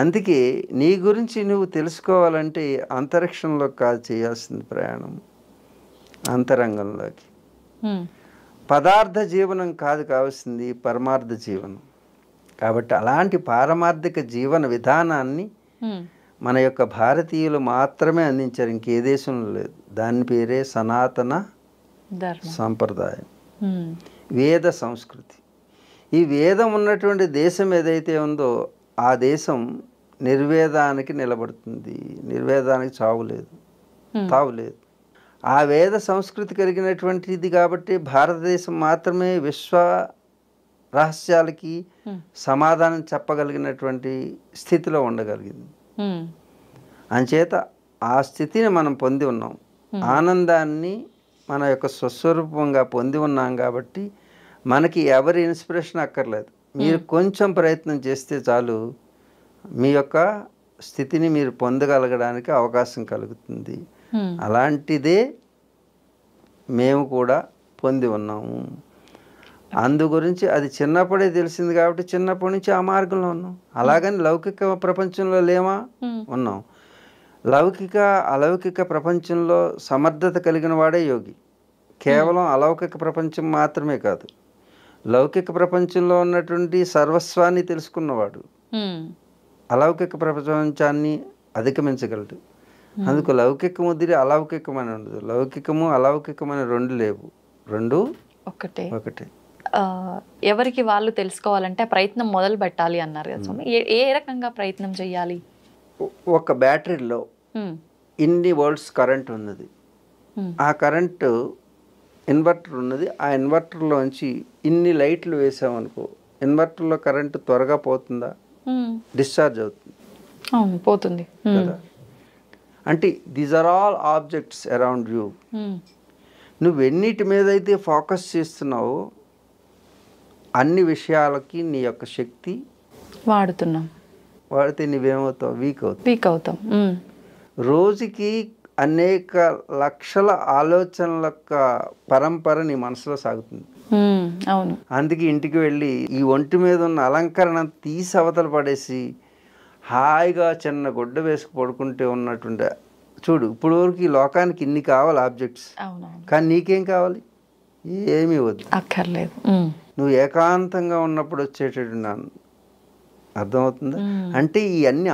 అందుకే నీ గురించి నువ్వు తెలుసుకోవాలంటే అంతరిక్షంలో కాదు చేయాల్సింది ప్రయాణం, అంతరంగంలోకి. పదార్థ జీవనం కాదు కావాల్సింది, పరమార్థ జీవనం. కాబట్టి అలాంటి పారమార్థిక జీవన విధానాన్ని మన యొక్క భారతీయులు మాత్రమే అందించారు, ఇంకే దేశంలో లేదు. దాని పేరే సనాతన సంప్రదాయం, వేద సంస్కృతి. ఈ వేదం ఉన్నటువంటి దేశం ఏదైతే ఉందో ఆ దేశం నిర్వేదానికి నిలబడుతుంది. నిర్వేదానికి చావులేదు, తావులేదు. ఆ వేద సంస్కృతి కలిగినటువంటిది కాబట్టి భారతదేశం మాత్రమే విశ్వ రహస్యాలకి సమాధానం చెప్పగలిగినటువంటి స్థితిలో ఉండగలిగింది. అంచేత ఆ స్థితిని మనం పొంది ఉన్నాం. ఆనందాన్ని మన యొక్క స్వస్వరూపంగా పొంది ఉన్నాం కాబట్టి మనకి ఎవరి ఇన్స్పిరేషన్ అక్కర్లేదు. మీరు కొంచెం ప్రయత్నం చేస్తే చాలు మీ యొక్క స్థితిని మీరు పొందగలగడానికి అవకాశం కలుగుతుంది. అలాంటిదే మేము కూడా పొంది ఉన్నాము. అందు గురించి అది చిన్నప్పుడే తెలిసింది కాబట్టి చిన్నప్పటి నుంచి ఆ మార్గంలో ఉన్నాం. అలాగని లౌకిక ప్రపంచంలో లేమా? ఉన్నాం. లౌకిక అలౌకిక ప్రపంచంలో సమర్థత కలిగిన వాడే యోగి. కేవలం అలౌకిక ప్రపంచం మాత్రమే కాదు, లౌకిక ప్రపంచంలో ఉన్నటువంటి సర్వస్వాన్ని తెలుసుకున్నవాడు అలౌకిక ప్రపంచాన్ని అధిగమించగలడు. అందుకు లౌకికం వదిలి అలౌకికం అని ఉండదు. లౌకికము అలౌకికమని రెండు లేవు, రెండు ఒకటే. ఎవరికి వాళ్ళు తెలుసుకోవాలంటే ప్రయత్నం మొదలు పెట్టాలి అన్నారు కదా స్వామి. ఏ రకంగా ప్రయత్నం చేయాలి? ఒక బ్యాటరీలో ఇన్ని వోల్ట్స్ కరెంట్ ఉన్నది. ఆ కరెంటు ఇన్వర్టర్ ఉన్నది. ఆ ఇన్వర్టర్లోంచి ఇన్ని లైట్లు వేసామనుకో, ఇన్వర్టర్లో కరెంటు త్వరగా పోతుందా? డిశ్చార్జ్ అవుతుంది, పోతుంది కదా. అంటే these are all objects around you. నువ్వు ఎన్నిటి మీద అయితే ఫోకస్ చేస్తున్నావో అన్ని విషయాలకి నీ యొక్క శక్తి వాడితే నువ్వేమవుతావు? వీక్ అవుతావు. రోజుకి అనేక లక్షల ఆలోచనల యొక్క పరంపర నీ మనసులో సాగుతుంది. అవును. అందుకే ఇంటికి వెళ్ళి ఈ ఒంటి మీద ఉన్న అలంకరణ తీసి అవతల పడేసి హాయిగా చిన్న గుడ్డ వేసుకు పడుకుంటే ఉన్నటువంటి చూడు, ఇప్పుడు వరకు ఈ లోకానికి ఇన్ని కావాలి ఆబ్జెక్ట్స్, కానీ నీకేం కావాలి? ఏమీ వద్దు, అక్కర్లేదు. నువ్వు ఏకాంతంగా ఉన్నప్పుడు వచ్చేటటువంటి అర్థమవుతుందా? అంటే ఇవన్నీ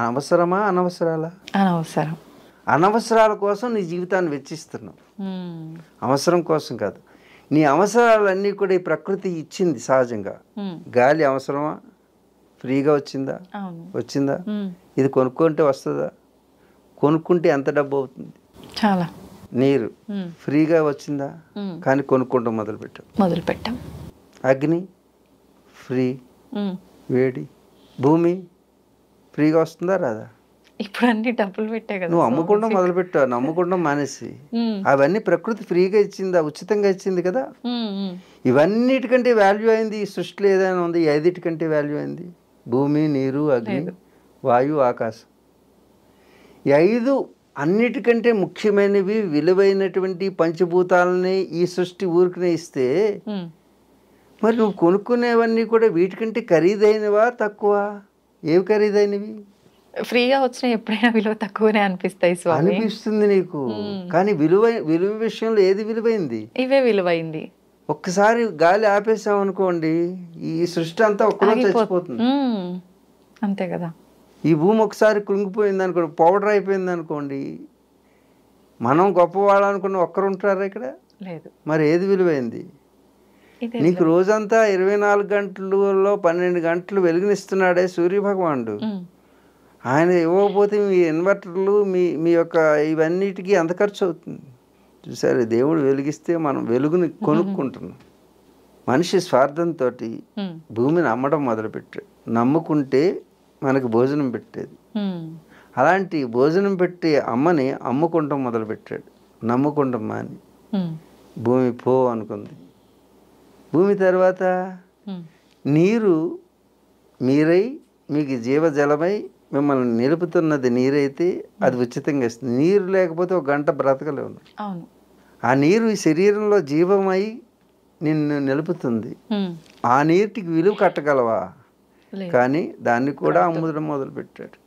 అవసరమా అనవసరాలా? అనవసరం. అనవసరాల కోసం నీ జీవితాన్ని వెచ్చిస్తున్నావు, అవసరం కోసం కాదు. నీ అవసరాలన్నీ కూడా ఈ ప్రకృతి ఇచ్చింది సహజంగా. గాలి అవసరమా? ఫ్రీగా వచ్చిందా? వచ్చిందా? ఇది కొనుక్కుంటే వస్తుందా? కొనుక్కుంటే ఎంత డబ్బు అవుతుంది? చాలా. నీరు ఫ్రీగా వచ్చిందా? కానీ కొనుక్కుంటాం మొదలుపెట్టాం. అగ్ని ఫ్రీ, వేడి. భూమి ఫ్రీగా వస్తుందా రాదా? ఇప్పుడు అన్ని డబ్బులు పెట్టే కదా. నువ్వు అమ్ముకుంటాం మొదలుపెట్టావు, నమ్ముకుంటాం మానేసి. అవన్నీ ప్రకృతి ఫ్రీగా ఇచ్చిందా? ఉచితంగా ఇచ్చింది కదా. ఇవన్నిటికంటే వాల్యూ అయింది ఈ సృష్టిలో ఏదైనా ఉంది? ఈ 5 వాల్యూ అయింది భూమి, నీరు, అగ్ని, వాయువు, ఆకాశం. ఈ 5 అన్నిటికంటే ముఖ్యమైనవి, విలువైనటువంటి పంచభూతాలని ఈ సృష్టి ఊరికనే ఇస్తే మరి నువ్వు కొనుక్కునేవన్నీ కూడా వీటికంటే ఖరీదైనవా తక్కువ? ఏవి ఖరీదైనవి? ఫ్రీగా వచ్చిన ఎప్పుడైనా విలువ తక్కువనే అనిపిస్తాయి స్వామి. అనిపిస్తుంది నీకు, కానీ విలువ విషయంలో ఏది విలువైంది? ఇవే విలువైంది. ఒక్కసారి గాలి ఆపేసాం అనుకోండి, ఈ సృష్టి అంతా ఒక్కలో చచ్చిపోతుంది. అంతే కదా. ఈ భూమి ఒకసారి కృంగిపోయింది అనుకోండి, పౌడర్ అయిపోయింది అనుకోండి, మనం గొప్పవాళ్ళు అనుకున్న ఒక్కరు ఉంటారా ఇక్కడ? లేదు. మరి ఏది విలువైంది? నీకు రోజంతా 24 గంటలలో 12 గంటలు వెలుగునిస్తున్నాడే సూర్యభగవానుడు. ఆయన ఇవ్వకపోతే మీ ఇన్వర్టర్లు, మీ యొక్క ఇవన్నిటికీ ఎంత ఖర్చు అవుతుంది చూసారు? దేవుడు వెలిగిస్తే మనం వెలుగుని కొనుక్కుంటున్నాం. మనిషి స్వార్థంతో భూమిని అమ్మడం మొదలుపెట్టాడు. నమ్ముకుంటే మనకు భోజనం పెట్టేది. అలాంటి భోజనం పెట్టే అమ్మని అమ్ముకుంటాం మొదలుపెట్టాడు. నమ్ముకుంటాం మాని భూమి పో అనుకుంది. భూమి తర్వాత నీరు మీరై మీకు జీవజలమై మిమ్మల్ని నిలుపుతున్నది నీరైతే అది ఉచితంగా ఇస్తుంది. నీరు లేకపోతే 1 గంట బ్రతకలేవు. ఆ నీరు ఈ శరీరంలో జీవమై నిన్ను నిలుపుతుంది. ఆ నీటికి విలువ కట్టగలవా? కానీ దాన్ని కూడా అమ్మడం మొదలుపెట్టాడు.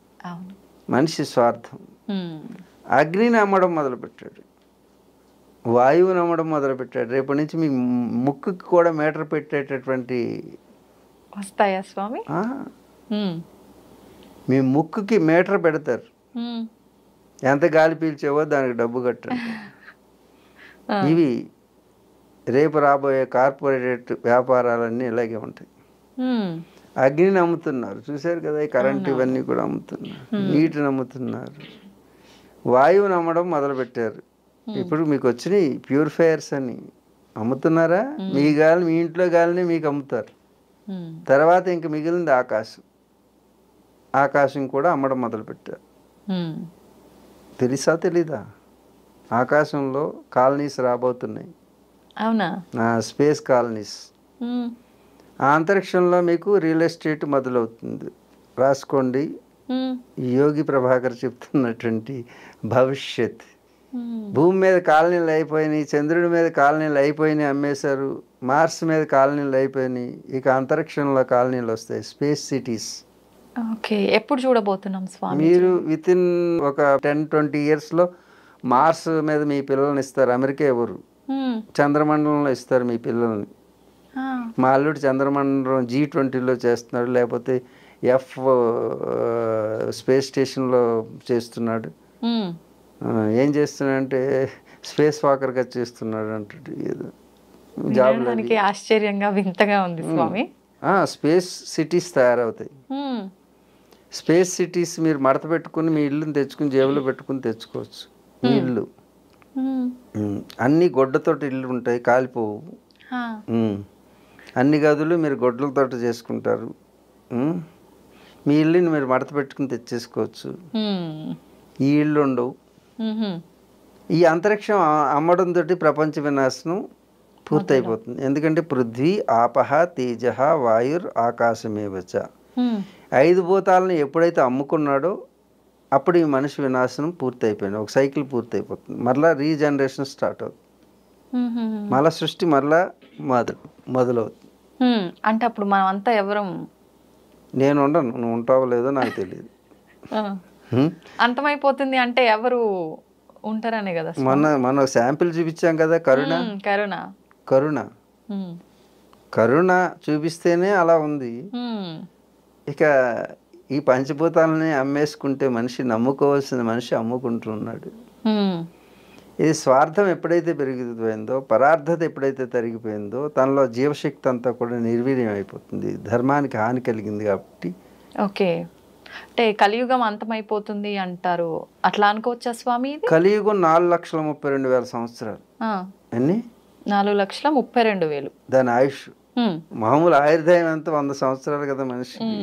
మనిషి స్వార్థం. అగ్నిని అమ్మడం మొదలుపెట్టాడు, వాయువుని అమ్మడం మొదలుపెట్టాడు. రేపటి నుంచి మీ ముక్కుకి కూడా మీటర్ పెట్టేటటువంటి వస్తాయా స్వామి? మీ ముక్కుకి మీటర్ పెడతారు. ఎంత గాలి పీల్చావో దానికి డబ్బు కట్టండి. ఇవి రేపు రాబోయే కార్పొరేట్ వ్యాపారాలన్నీ ఇలాగే ఉంటాయి. అగ్నిని అమ్ముతున్నారు చూశారు కదా, ఈ కరెంట్ ఇవన్నీ కూడా అమ్ముతున్నారు, నీటిని అమ్ముతున్నారు, వాయువుని అమ్మడం మొదలుపెట్టారు. ఇప్పుడు మీకు వచ్చినాయి ప్యూరిఫైయర్స్ అని అమ్ముతున్నారా? మీ గాలి, మీ ఇంట్లో గాలిని మీకు అమ్ముతారు. తర్వాత ఇంక మిగిలింది ఆకాశం. ఆకాశం కూడా అమ్మడం మొదలుపెట్టారు. తెలుసా తెలీదా? ఆకాశంలో కాలనీస్ రాబోతున్నాయి. అవునా? Space colonies. ఆ అంతరిక్షంలో మీకు రియల్ ఎస్టేట్ మొదలవుతుంది. రాసుకోండి, యోగి ప్రభాకర్ చెప్తున్నటువంటి భవిష్యత్. భూమి మీద కాలనీలు అయిపోయినాయి, చంద్రుడి మీద కాలనీలు అయిపోయినాయి, అమ్మేశారు. మార్స్ మీద కాలనీలు అయిపోయినాయి, ఇక అంతరిక్షంలో కాలనీలు వస్తాయి, స్పేస్ సిటీస్. ఓకే, ఎప్పుడు చూడబోతున్నాం స్వామి? మీరు వితిన్ ఒక 10-20 ఇయర్స్లో మార్స్ మీద మీ పిల్లల్ని ఇస్తారు. అమెరికా ఎవరు? చంద్రమండలంలో ఇస్తారు మీ పిల్లల్ని. మా అల్లుడు చంద్రమండలం G20లో చేస్తున్నాడు, లేకపోతే స్పేస్ స్టేషన్లో చేస్తున్నాడు. ఏం చేస్తున్నాడంటే స్పేస్ వాకర్గా చేస్తున్నాడు అంటే జాబ్. ఆశ్చర్యంగా వింతగా ఉంది స్వామి. స్పేస్ సిటీస్ తయారవుతాయి. స్పేస్ సిటీస్ మీరు మడత పెట్టుకుని మీ ఇల్లుని తెచ్చుకుని జేబులో పెట్టుకుని తెచ్చుకోవచ్చు. మీ ఇల్లు అన్ని గొడ్డతోటి ఇల్లు ఉంటాయి, కాలిపోవు. అన్ని గదులు మీరు గొడ్డలతో చేసుకుంటారు. మీ ఇల్లుని మీరు మడత పెట్టుకుని తెచ్చేసుకోవచ్చు. ఈ ఇల్లు ఉండవు. ఈ అంతరిక్షం అమ్మడంతో ప్రపంచ వినాశనం పూర్తయిపోతుంది. ఎందుకంటే పృథ్వీ ఆపహ తేజ వాయుర్ ఆకాశమేవచ 5 భూతాలను ఎప్పుడైతే అమ్ముకున్నాడో అప్పుడు ఈ మనిషి వినాశనం పూర్తి అయిపోయింది, ఒక సైకిల్ పూర్తి అయిపోతుంది, మరలా రీజనరేషన్ స్టార్ట్ అవుతుంది, మళ్ళా సృష్టి మరలా మొదలవుతుంది. అంటే అప్పుడు మనం అంతా ఎవరం నేను ఉండను, నువ్వు ఉంటావో లేదో నాకు తెలియదు. అంతమైపోతుంది అంటే ఎవరు ఉంటారనే కదా. మన శాంపిల్ చూపించాం కదా, కరుణ కరుణ కరుణ కరుణ చూపిస్తేనే అలా ఉంది. ఇక ఈ పంచభూతాలని అమ్మేసుకుంటే మనిషి, నమ్ముకోవాల్సిన మనిషి అమ్ముకుంటున్నాడు. ఇది స్వార్థం ఎప్పుడైతే పెరిగిపోయిందో, పరార్థత ఎప్పుడైతే తరిగిపోయిందో, తనలో జీవశక్తి అంతా కూడా నిర్వీర్యం అయిపోతుంది, ధర్మానికి హాని కలిగింది కాబట్టి. ఓకే, అంటే కలియుగం అంతమైపోతుంది అంటారు, అట్లా అనుకోవచ్చా స్వామి? కలియుగం 4,32,000 సంవత్సరాలు. ఎన్ని? 4,32,000 దాని ఆయుష్. మామూలు ఆయుర్దాయం ఎంత? 100 సంవత్సరాలు కదా మనిషికి.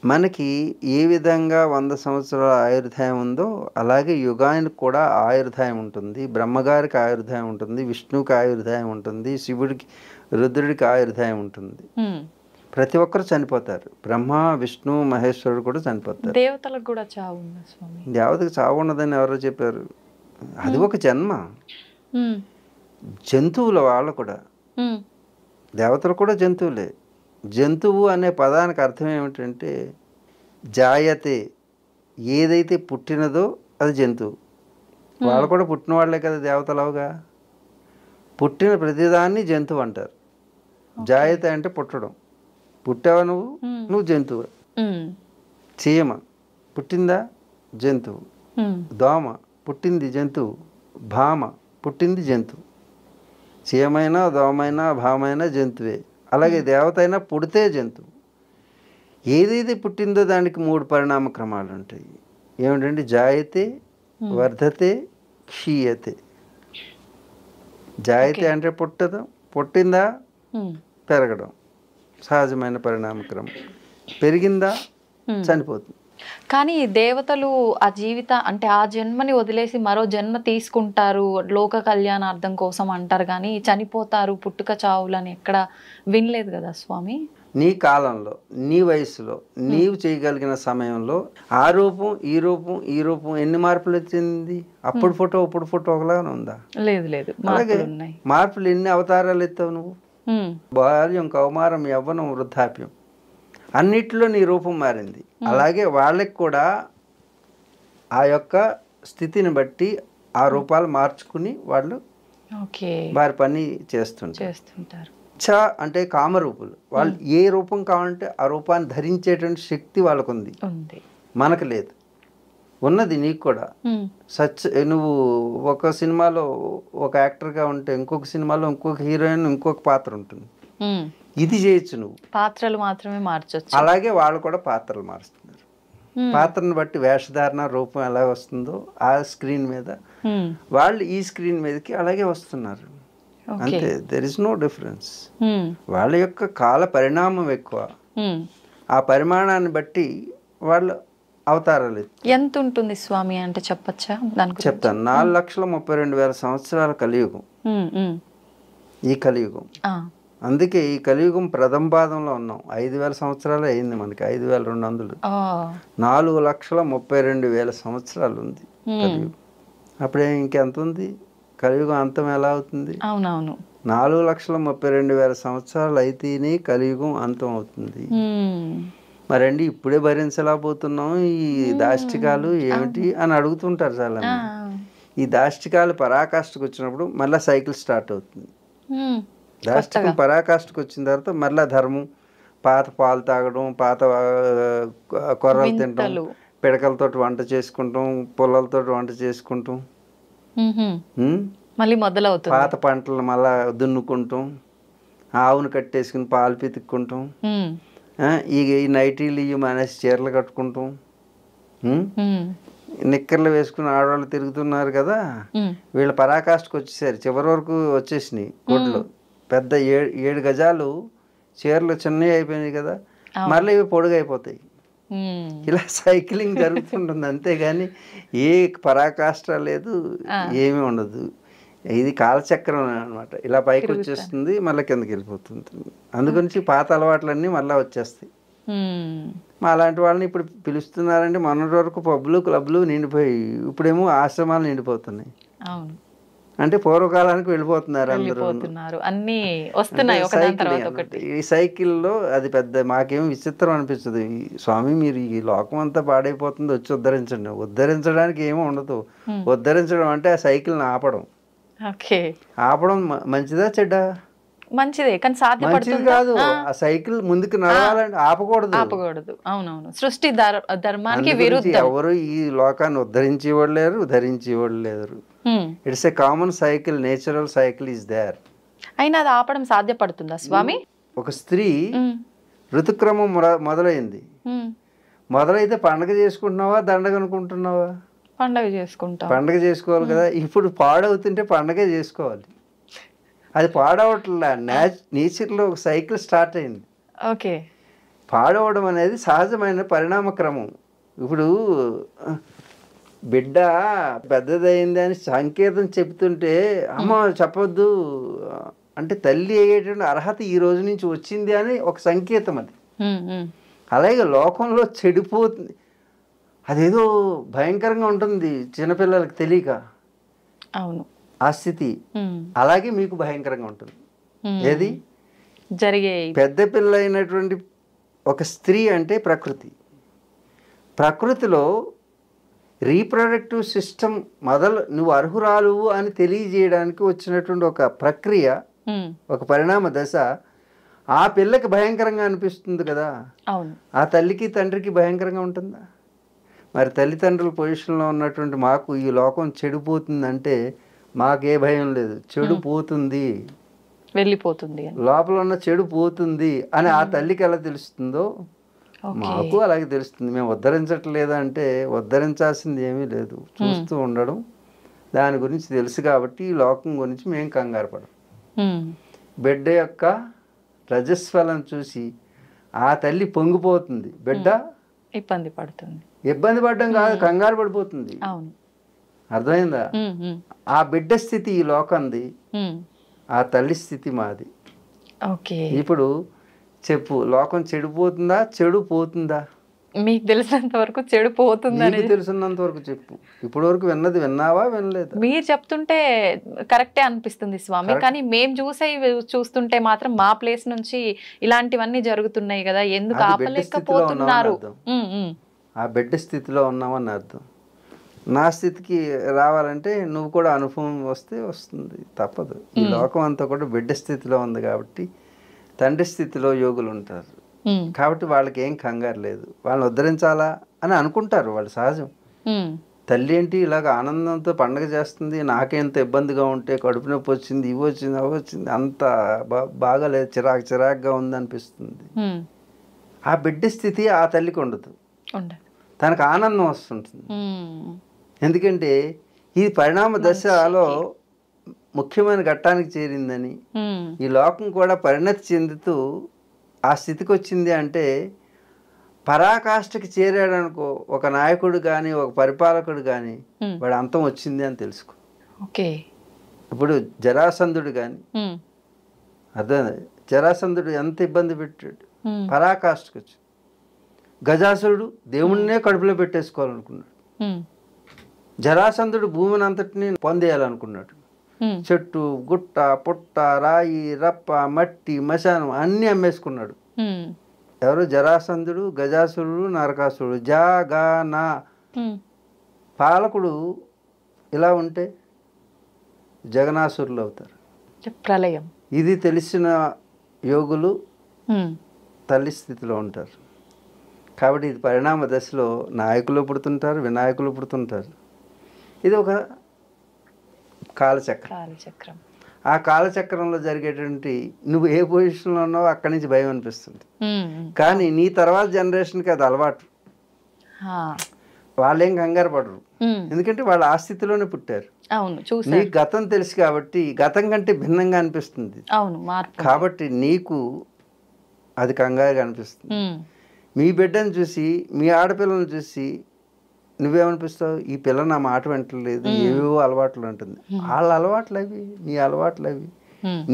మనకి ఏ విధంగా 100 సంవత్సరాల ఆయుర్దాయం ఉందో అలాగే యుగానికి కూడా ఆయుర్దాయం ఉంటుంది. బ్రహ్మగారికి ఆయుర్దాయం ఉంటుంది, విష్ణువుకి ఆయుర్దాయం ఉంటుంది, శివుడికి రుద్రుడికి ఆయుర్దాయం ఉంటుంది. ప్రతి ఒక్కరు చనిపోతారు. బ్రహ్మ విష్ణు మహేశ్వరుడు కూడా చనిపోతారు. దేవతలకు కూడా చావు ఉందా స్వామి? దేవతకు చావు ఉండదని ఎవరో చెప్పారు? అది ఒక జన్మ. జంతువుల వాళ్ళు కూడా, దేవతలు కూడా జంతువులే. జంతువు అనే పదానికి అర్థం ఏమిటంటే జాయతే, ఏదైతే పుట్టినదో అది జంతువు. వాళ్ళు కూడా పుట్టిన వాళ్ళే కదా దేవతలవుగా. పుట్టిన ప్రతిదాన్ని జంతువు అంటారు. జాయతే అంటే పుట్టడం. పుట్టావా నువ్వు జంతువు. చీమ పుట్టిందా? జంతువు. దోమ పుట్టింది జంతువు. భామ పుట్టింది జంతువు. చీమైనా దోమైనా భామైనా జంతువే. అలాగే దేవత అయినా పుడితే జంతువు. ఏదైతే పుట్టిందో దానికి 3 పరిణామ క్రమాలు ఉంటాయి. ఏమిటంటే జాయతే, వర్ధతే, క్షీయతే. జాయతే అంటే పుట్టడం, పుట్టిందా పెరగడం, సహజమైన పరిణామ క్రమం. పెరిగిందా చనిపోతుంది. కానీ దేవతలు ఆ అంటే ఆ జన్మని వదిలేసి మరో జన్మ తీసుకుంటారు లోక కళ్యాణార్థం కోసం అంటారు, కానీ చనిపోతారు పుట్టుక చావులని ఎక్కడ వినలేదు కదా స్వామి. నీ కాలంలో, నీ వయసులో, నీవు చేయగలిగిన సమయంలో ఆ రూపం ఈ రూపం ఈ రూపం ఎన్ని మార్పులు వచ్చింది? అప్పుడు ఫోటో ఇప్పుడు ఫోటో ఒకలాగా ఉందా? లేదు. అలాగే మార్పులు ఎన్ని అవతారాలు ఎత్తావు నువ్వు? బాల్యం, కౌమారం, యవ్వనం, వృద్ధాప్యం అన్నిట్లో నీ రూపం మారింది. అలాగే వాళ్ళకి కూడా ఆ యొక్క స్థితిని బట్టి ఆ రూపాలు మార్చుకుని వాళ్ళు వారి పని చేస్తుంటారు. చ అంటే కామరూపులు. వాళ్ళు ఏ రూపం కావాలంటే ఆ రూపాన్ని ధరించేటువంటి శక్తి వాళ్ళకు ఉంది, మనకు లేదు. ఉన్నది నీకు కూడా. నువ్వు ఒక సినిమాలో ఒక యాక్టర్గా ఉంటే ఇంకొక సినిమాలో ఇంకొక హీరోయిన్ ఇంకొక పాత్ర ఉంటుంది. ఇది చేయొచ్చు నువ్వు, పాత్రలు మాత్రమే మార్చొచ్చు. అలాగే వాళ్ళు కూడా పాత్రలు మారుస్తున్నారు. పాత్రను బట్టి వేషధారణ రూపం ఎలా వస్తుందో ఆ స్క్రీన్ మీద వాళ్ళు ఈ స్క్రీన్ మీదకి అలాగే వస్తున్నారు. అంతే, దెర్ ఇస్ నో డిఫరెన్స్. వాళ్ళ యొక్క కాల పరిణామం ఎక్కువ. ఆ పరిమాణాన్ని బట్టి వాళ్ళు అవతారాలు. ఎంత ఉంటుంది స్వామి అంటే చెప్పచ్చా? చెప్తాను. 4,32,000 సంవత్సరాల కలియుగం ఈ కలియుగం. అందుకే ఈ కలియుగం ప్రథమ పాదంలో ఉన్నాం. 5,000 సంవత్సరాలు అయింది మనకి, 5,200. 4,32,000 సంవత్సరాలు ఉంది కలియుగం. అప్పుడే ఇంకెంత ఉంది? కలియుగం అంతం ఎలా అవుతుంది? అవునవును, 4,32,000 సంవత్సరాలు అయితేనే కలియుగం అంతం అవుతుంది. మరండి ఇప్పుడే భరించలేకపోతున్నాం ఈ దాష్టికాలు ఏమిటి అని అడుగుతుంటారు చాలా. ఈ దాష్టికాలు పరాకాష్ఠకు వచ్చినప్పుడు మళ్ళీ సైకిల్ స్టార్ట్ అవుతుంది. దాష్టికం పరాకాష్ఠకు వచ్చిన తర్వాత మళ్ళీ ధర్మం, పాత పాలు తాగడం, పాత కొర్రలు తినడం, పిడకలతో వంట చేసుకుంటాం, పుల్లలతో వంట చేసుకుంటాం, మళ్ళీ మొదలవుతుంది. పాత పంటలు మళ్ళా దున్నుకుంటాం, ఆవును కట్టేసుకుని పాలు పితుక్కుంటాం, ఈ నైటీలు ఇవి మానేసి చీరలు కట్టుకుంటాం, నిక్కర్లు వేసుకుని ఆడవాళ్ళు తిరుగుతున్నారు కదా. వీళ్ళ పరాకాష్ఠకు వచ్చేసారు, చివరి వరకు వచ్చేసినాయి గుడ్లు. పెద్ద 7 గజాలు చీరలు చిన్నవి అయిపోయినాయి కదా, మళ్ళీ ఇవి పొడుగు అయిపోతాయి. ఇలా సైక్లింగ్ జరుగుతుంటుంది. అంతేగాని ఏ పరాకాష్ఠ లేదు, ఏమీ ఉండదు. ఇది కాలచక్రం అనమాట. ఇలా పైకి వచ్చేస్తుంది, మళ్ళీ కిందకి వెళ్ళిపోతుంది. అందుగురించి పాత అలవాట్లన్నీ మళ్ళీ వచ్చేస్తాయి. మా అలాంటి వాళ్ళని ఇప్పుడు పిలుస్తున్నారంటే మొన్నటి వరకు పబ్లు క్లబ్లు నిండిపోయి ఇప్పుడేమో ఆశ్రమాలు నిండిపోతున్నాయి. అవును, అంటే పూర్వకాలానికి వెళ్ళిపోతున్నారు అందరూ. వెళ్ళిపోతున్నారు, అన్నీ వస్తున్నాయి ఒకదాని తర్వాత ఒకటి. ఈ సైకిల్లో అది పెద్ద మాకేం విచిత్రం అనిపిస్తుంది. స్వామి మీరు ఈ లోకం అంతా పాడైపోతుంది, వచ్చి ఉద్ధరించండి. ఉద్ధరించడానికి ఏమీ ఉండదు. ఉద్ధరించడం అంటే ఆ సైకిల్ని ఆపడం. ఓకే, ఆపడం మంచిదా చెడ్డా? మంచిదే, కానీ మంచిది సాధ్యపడుతుంది కాదు. ఆ సైకిల్ ముందుకు నడవాలంటే ఆపకూడదు. ఆపకూడదు. అవునవును, సృష్టి ధర్మానికి అందుగురించి విరుద్ధం. ఎవరు ఈ లోకాన్ని ఉద్ధరించేవాళ్ళు లేరు, ధరించేవాళ్ళు లేరు. It's a common cycle, natural cycle is there. అయినా అది ఆపడం సాధ్యపడుతుందా స్వామి? ఒక స్త్రీ ఋతుక్రమం మొదలైంది. మొదలైతే పండగ చేసుకుంటున్నావా, దండగ అనుకుంటున్నావా? పండగ చేసుకుంటాం. పండగ చేసుకోవాలి కదా. ఇప్పుడు పాడవుతుంటే పండగే చేసుకోవాలి. అది పాడవట్లా, నేచర్లో ఒక సైకిల్ స్టార్ట్ అయింది. ఓకే, పాడవడం అనేది సహజమైన పరిణామ క్రమం. ఇప్పుడు బిడ్డ పెద్దదైంది అని సంకేతం చెప్తుంటే అమ్మ చెప్పొద్దు అంటే తల్లి అయ్యేటువంటి అర్హత ఈ రోజు నుంచి వచ్చింది అని ఒక సంకేతం అది. అలాగే లోకంలో చెడిపోతుంది, అదేదో భయంకరంగా ఉంటుంది చిన్నపిల్లలకి తెలియక. అవును, ఆ స్థితి అలాగే మీకు భయంకరంగా ఉంటుంది. ఏది జరిగే పెద్ద పిల్ల అయినటువంటి ఒక స్త్రీ అంటే ప్రకృతిలో రీప్రొడక్టివ్ సిస్టమ్ నువ్వు అర్హురాలు అని తెలియజేయడానికి వచ్చినటువంటి ఒక ప్రక్రియ, ఒక పరిణామ దశ. ఆ పిల్లకి భయంకరంగా అనిపిస్తుంది కదా. అవును, ఆ తల్లికి తండ్రికి భయంకరంగా ఉంటుందా? మరి తల్లిదండ్రుల పొజిషన్లో ఉన్నటువంటి మాకు ఈ లోకం చెడిపోతుందంటే మాకే భయం లేదు. చెడు పోతుంది, వెళ్ళిపోతుంది, లోపల ఉన్న చెడు పోతుంది అని ఆ తల్లికి ఎలా తెలుస్తుందో మాకు అలాగే తెలుస్తుంది. మేము ఉద్ధరించట్లేదా అంటే ఉద్ధరించాల్సింది ఏమీ లేదు. చూస్తూ ఉండడం, దాని గురించి తెలుసు కాబట్టి ఈ లోకం గురించి మేము కంగారు పడం. బిడ్డ యొక్క రజస్వలం చూసి ఆ తల్లి పొంగిపోతుంది, బిడ్డ ఇబ్బంది పడుతుంది. ఇబ్బంది పడడం కాదు, కంగారు పడిపోతుంది. అవును, అర్థమైందా? ఆ బిడ్డ స్థితి ఈ లోకంది, ఆ తల్లి స్థితి మాది. ఓకే, ఇప్పుడు చెప్పు, లోకం చెడిపోతుందా, చెడు పోతుందా? మీకు తెలిసినంత వరకు చెడు పోతుందని తెలిసినంత వరకు చెప్పు. ఇప్పటి వరకు విన్నావా, వినలేదు? మీరు చెప్తుంటే కరెక్టే అనిపిస్తుంది స్వామి, కానీ మేము చూస్తుంటే మాత్రం మా ప్లేస్ నుంచి ఇలాంటివన్నీ జరుగుతున్నాయి కదా, ఎందుకు ఆపలేకపోతున్నారు? ఆ బిడ్డ స్థితిలో ఉన్నామని అర్థం. నా స్థితికి రావాలంటే నువ్వు కూడా అనుభవం వస్తుంది, తప్పదు. ఈ లోకం అంతా కూడా బిడ్డ స్థితిలో ఉంది కాబట్టి తండ్రి స్థితిలో యోగులు ఉంటారు. కాబట్టి వాళ్ళకి ఏం కంగారు లేదు. వాళ్ళని ఉద్ధరించాలా అని అనుకుంటారు, వాళ్ళు సహజం. తల్లి ఏంటి ఇలాగ ఆనందంతో పండగ చేస్తుంది, నాకెంత ఇబ్బందిగా ఉంటే కడుపు నొప్పి వచ్చింది, ఇవి వచ్చింది, అవి వచ్చింది, అంత బాగాలేదు, చిరాకుగా ఉంది అనిపిస్తుంది. ఆ బిడ్డ స్థితి ఆ తల్లికి ఉండదు, తనకు ఆనందం వస్తుంటుంది. ఎందుకంటే ఈ పరిణామ దశలో ముఖ్యమైన ఘట్టానికి చేరిందని, ఈ లోకం కూడా పరిణతి చెందుతూ ఆ స్థితికి వచ్చింది అంటే పరాకాష్ఠకి చేరాడు అనుకో, ఒక నాయకుడు కానీ ఒక పరిపాలకుడు కానీ వాడు అంతం వచ్చింది అని తెలుసుకో. ఓకే, ఇప్పుడు జరాసంధుడు కానీ అర్థం, జరాసంధుడు ఎంత ఇబ్బంది పెట్టాడు, పరాకాష్ఠకి వచ్చి. గజాసురుడు దేవుణ్ణే కడుపులో పెట్టేసుకోవాలనుకున్నాడు. జరాసంధుడు భూమిని అంతటిని పొందేయాలనుకున్నాడు. చెట్టు గుట్ట పుట్ట రాయి రప్ప మట్టి మశానం అన్నీ అమ్మేసుకున్నాడు. ఎవరు? జరాసంధుడు, గజాసురుడు, నరకాసురుడు. జాగానా పాలకుడు ఇలా ఉంటే జగనాసురులు అవుతారు, ప్రళయం. ఇది తెలిసిన యోగులు తల్లి స్థితిలో ఉంటారు. కాబట్టి ఇది పరిణామ దశలో నాయకులు పుడుతుంటారు, వినాయకులు పుడుతుంటారు. ఇది ఒక కాలచక్రం. ఆ కాలచక్రంలో జరిగేటువంటి నువ్వు ఏ పొజిషన్లో ఉన్నావో అక్కడి నుంచి భయం అనిపిస్తుంది. కానీ నీ తర్వాత జనరేషన్కి అది అలవాటు. వాళ్ళేం కంగారు పడరు, ఎందుకంటే వాళ్ళు ఆ స్థితిలోనే పుట్టారు. నీకు గతం తెలుసు కాబట్టి గతం కంటే భిన్నంగా అనిపిస్తుంది. కాబట్టి నీకు అది కంగారుగా అనిపిస్తుంది. మీ బిడ్డను చూసి, మీ ఆడపిల్లను చూసి నువ్వేమనిపిస్తావు? ఈ పిల్ల నా మాట వింటలేదు, ఏవేవో అలవాట్లు ఉంటుంది. వాళ్ళ అలవాట్లు అవి, నీ అలవాట్లు అవి.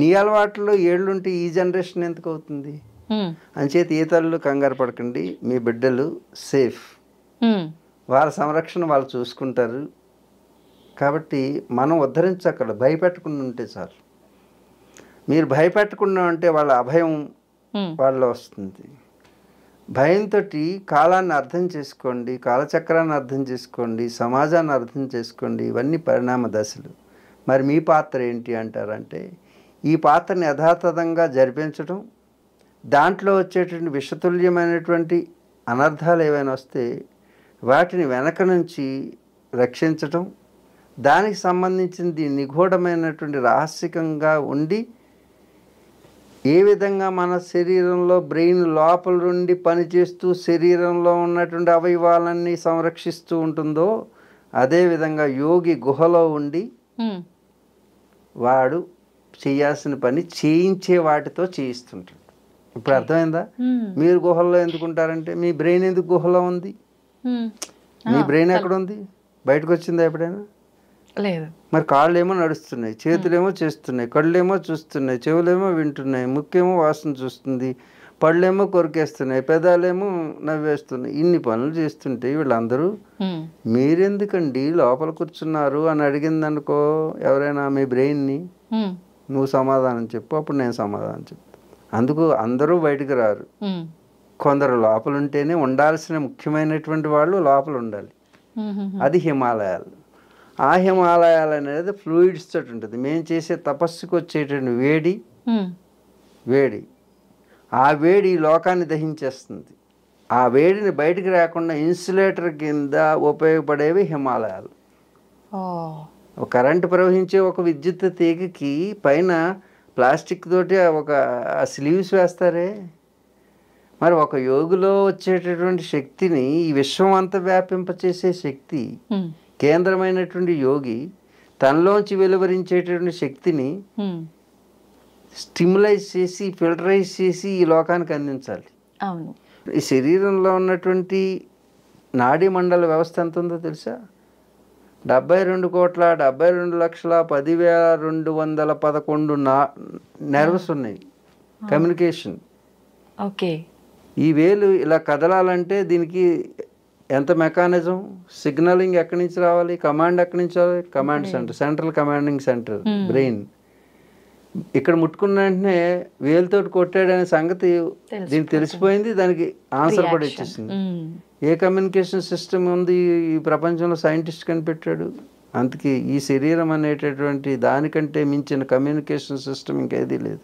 నీ అలవాట్లో ఏళ్ళుంటే ఈ జనరేషన్ ఎందుకు అవుతుంది? అంచేత ఏ తల్లులు కంగారు పడకండి, మీ బిడ్డలు సేఫ్, వాళ్ళ సంరక్షణ వాళ్ళు చూసుకుంటారు. కాబట్టి మనం ఉద్ధరించక్కడ భయపెట్టకుండా ఉంటే చాలు. మీరు భయపెట్టకుండా ఉంటే వాళ్ళ అభయం వాళ్ళలో వస్తుంది. భయంతో కాలాన్ని అర్థం చేసుకోండి, కాలచక్రాన్ని అర్థం చేసుకోండి, సమాజాన్ని అర్థం చేసుకోండి. ఇవన్నీ పరిణామ దశలు. మరి మీ పాత్ర ఏంటి అంటారంటే, ఈ పాత్రని యథాతథంగా జరిపించడం, దాంట్లో వచ్చేటువంటి విషతుల్యమైనటువంటి అనర్థాలు ఏవైనా వస్తే వాటిని వెనక నుంచి రక్షించటం, దానికి సంబంధించింది నిగూఢమైనటువంటి రహస్యకంగా ఉండి, ఏ విధంగా మన శరీరంలో బ్రెయిన్ లోపల నుండి పనిచేస్తూ శరీరంలో ఉన్నటువంటి అవయవాలన్నీ సంరక్షిస్తూ ఉంటుందో, అదేవిధంగా యోగి గుహలో ఉండి వాడు చేయాల్సిన పని చేయించే వాటితో చేయిస్తుంటాడు. ఇప్పుడు అర్థమైందా? మీరు గుహల్లో ఎందుకుంటారంటే మీ బ్రెయిన్ ఎందుకు గుహలో ఉంది? మీ బ్రెయిన్ ఎక్కడ ఉంది? బయటకు వచ్చిందా ఎప్పుడైనా? లేదు. మరి కాళ్ళు ఏమో నడుస్తున్నాయి, చేతులేమో చేస్తున్నాయి, కళ్ళేమో చూస్తున్నాయి, చెవులేమో వింటున్నాయి, ముక్కేమో వాసన చూస్తుంది, పళ్ళేమో కొరికేస్తున్నాయి, పెదాలేమో నవ్వేస్తున్నాయి. ఇన్ని పనులు చేస్తుంటే వీళ్ళందరూ మీరెందుకండి లోపల కూర్చున్నారు అని అడిగిందనుకో ఎవరైనా మీ బ్రెయిన్ని, నువ్వు సమాధానం చెప్పు, అప్పుడు నేను సమాధానం చెప్తాను. అందుకు అందరూ బయటకు రారు. కొందరు లోపల ఉంటేనే ఉండాల్సిన ముఖ్యమైనటువంటి వాళ్ళు లోపల ఉండాలి. అది హిమాలయాలు. ఆ హిమాలయాలు అనేది ఫ్లూయిడ్స్ తోటి ఉంటుంది. మేము చేసే తపస్సుకు వచ్చేటువంటి వేడి ఆ వేడి లోకాన్ని దహించేస్తుంది. ఆ వేడిని బయటికి రాకుండా ఇన్సులేటర్ కింద ఉపయోగపడేవి హిమాలయాలు. కరెంటు ప్రవహించే ఒక విద్యుత్ తీగకి పైన ప్లాస్టిక్ తోటి ఒక స్లీవ్స్ వేస్తారే, మరి ఒక యోగిలో వచ్చేటటువంటి శక్తిని ఈ విశ్వం అంతా వ్యాపింపచేసే శక్తి, కేంద్రమైనటువంటి యోగి తనలోంచి వెలువరించేటటువంటి శక్తిని స్టిమ్యులైజ్ చేసి ఫిల్టరైజ్ చేసి ఈ లోకానికి అందించాలి. అవును. ఈ శరీరంలో ఉన్నటువంటి నాడీ మండల వ్యవస్థ ఎంత ఉందో తెలుసా? 72,72,10,211 నెర్వ్స్ ఉన్నాయి. కమ్యూనికేషన్. ఓకే. ఈ వేలు ఇలా కదలాలంటే దీనికి ఎంత మెకానిజం, సిగ్నలింగ్ ఎక్కడి నుంచి రావాలి, కమాండ్ ఎక్కడి నుంచి రావాలి? Command centre, central commanding centre brain. ఇక్కడ ముట్టుకున్న వెంటనే వేలుతోటి కొట్టాడనే సంగతి దీనికి తెలిసిపోయింది, దానికి ఆన్సర్ కూడా ఇచ్చేసింది. ఏ కమ్యూనికేషన్ సిస్టమ్ ఉంది ఈ ప్రపంచంలో సైంటిస్ట్ కనిపెట్టాడు? అందుకే ఈ శరీరం అనేటటువంటి దానికంటే మించిన కమ్యూనికేషన్ సిస్టమ్ ఇంకేదీ లేదు.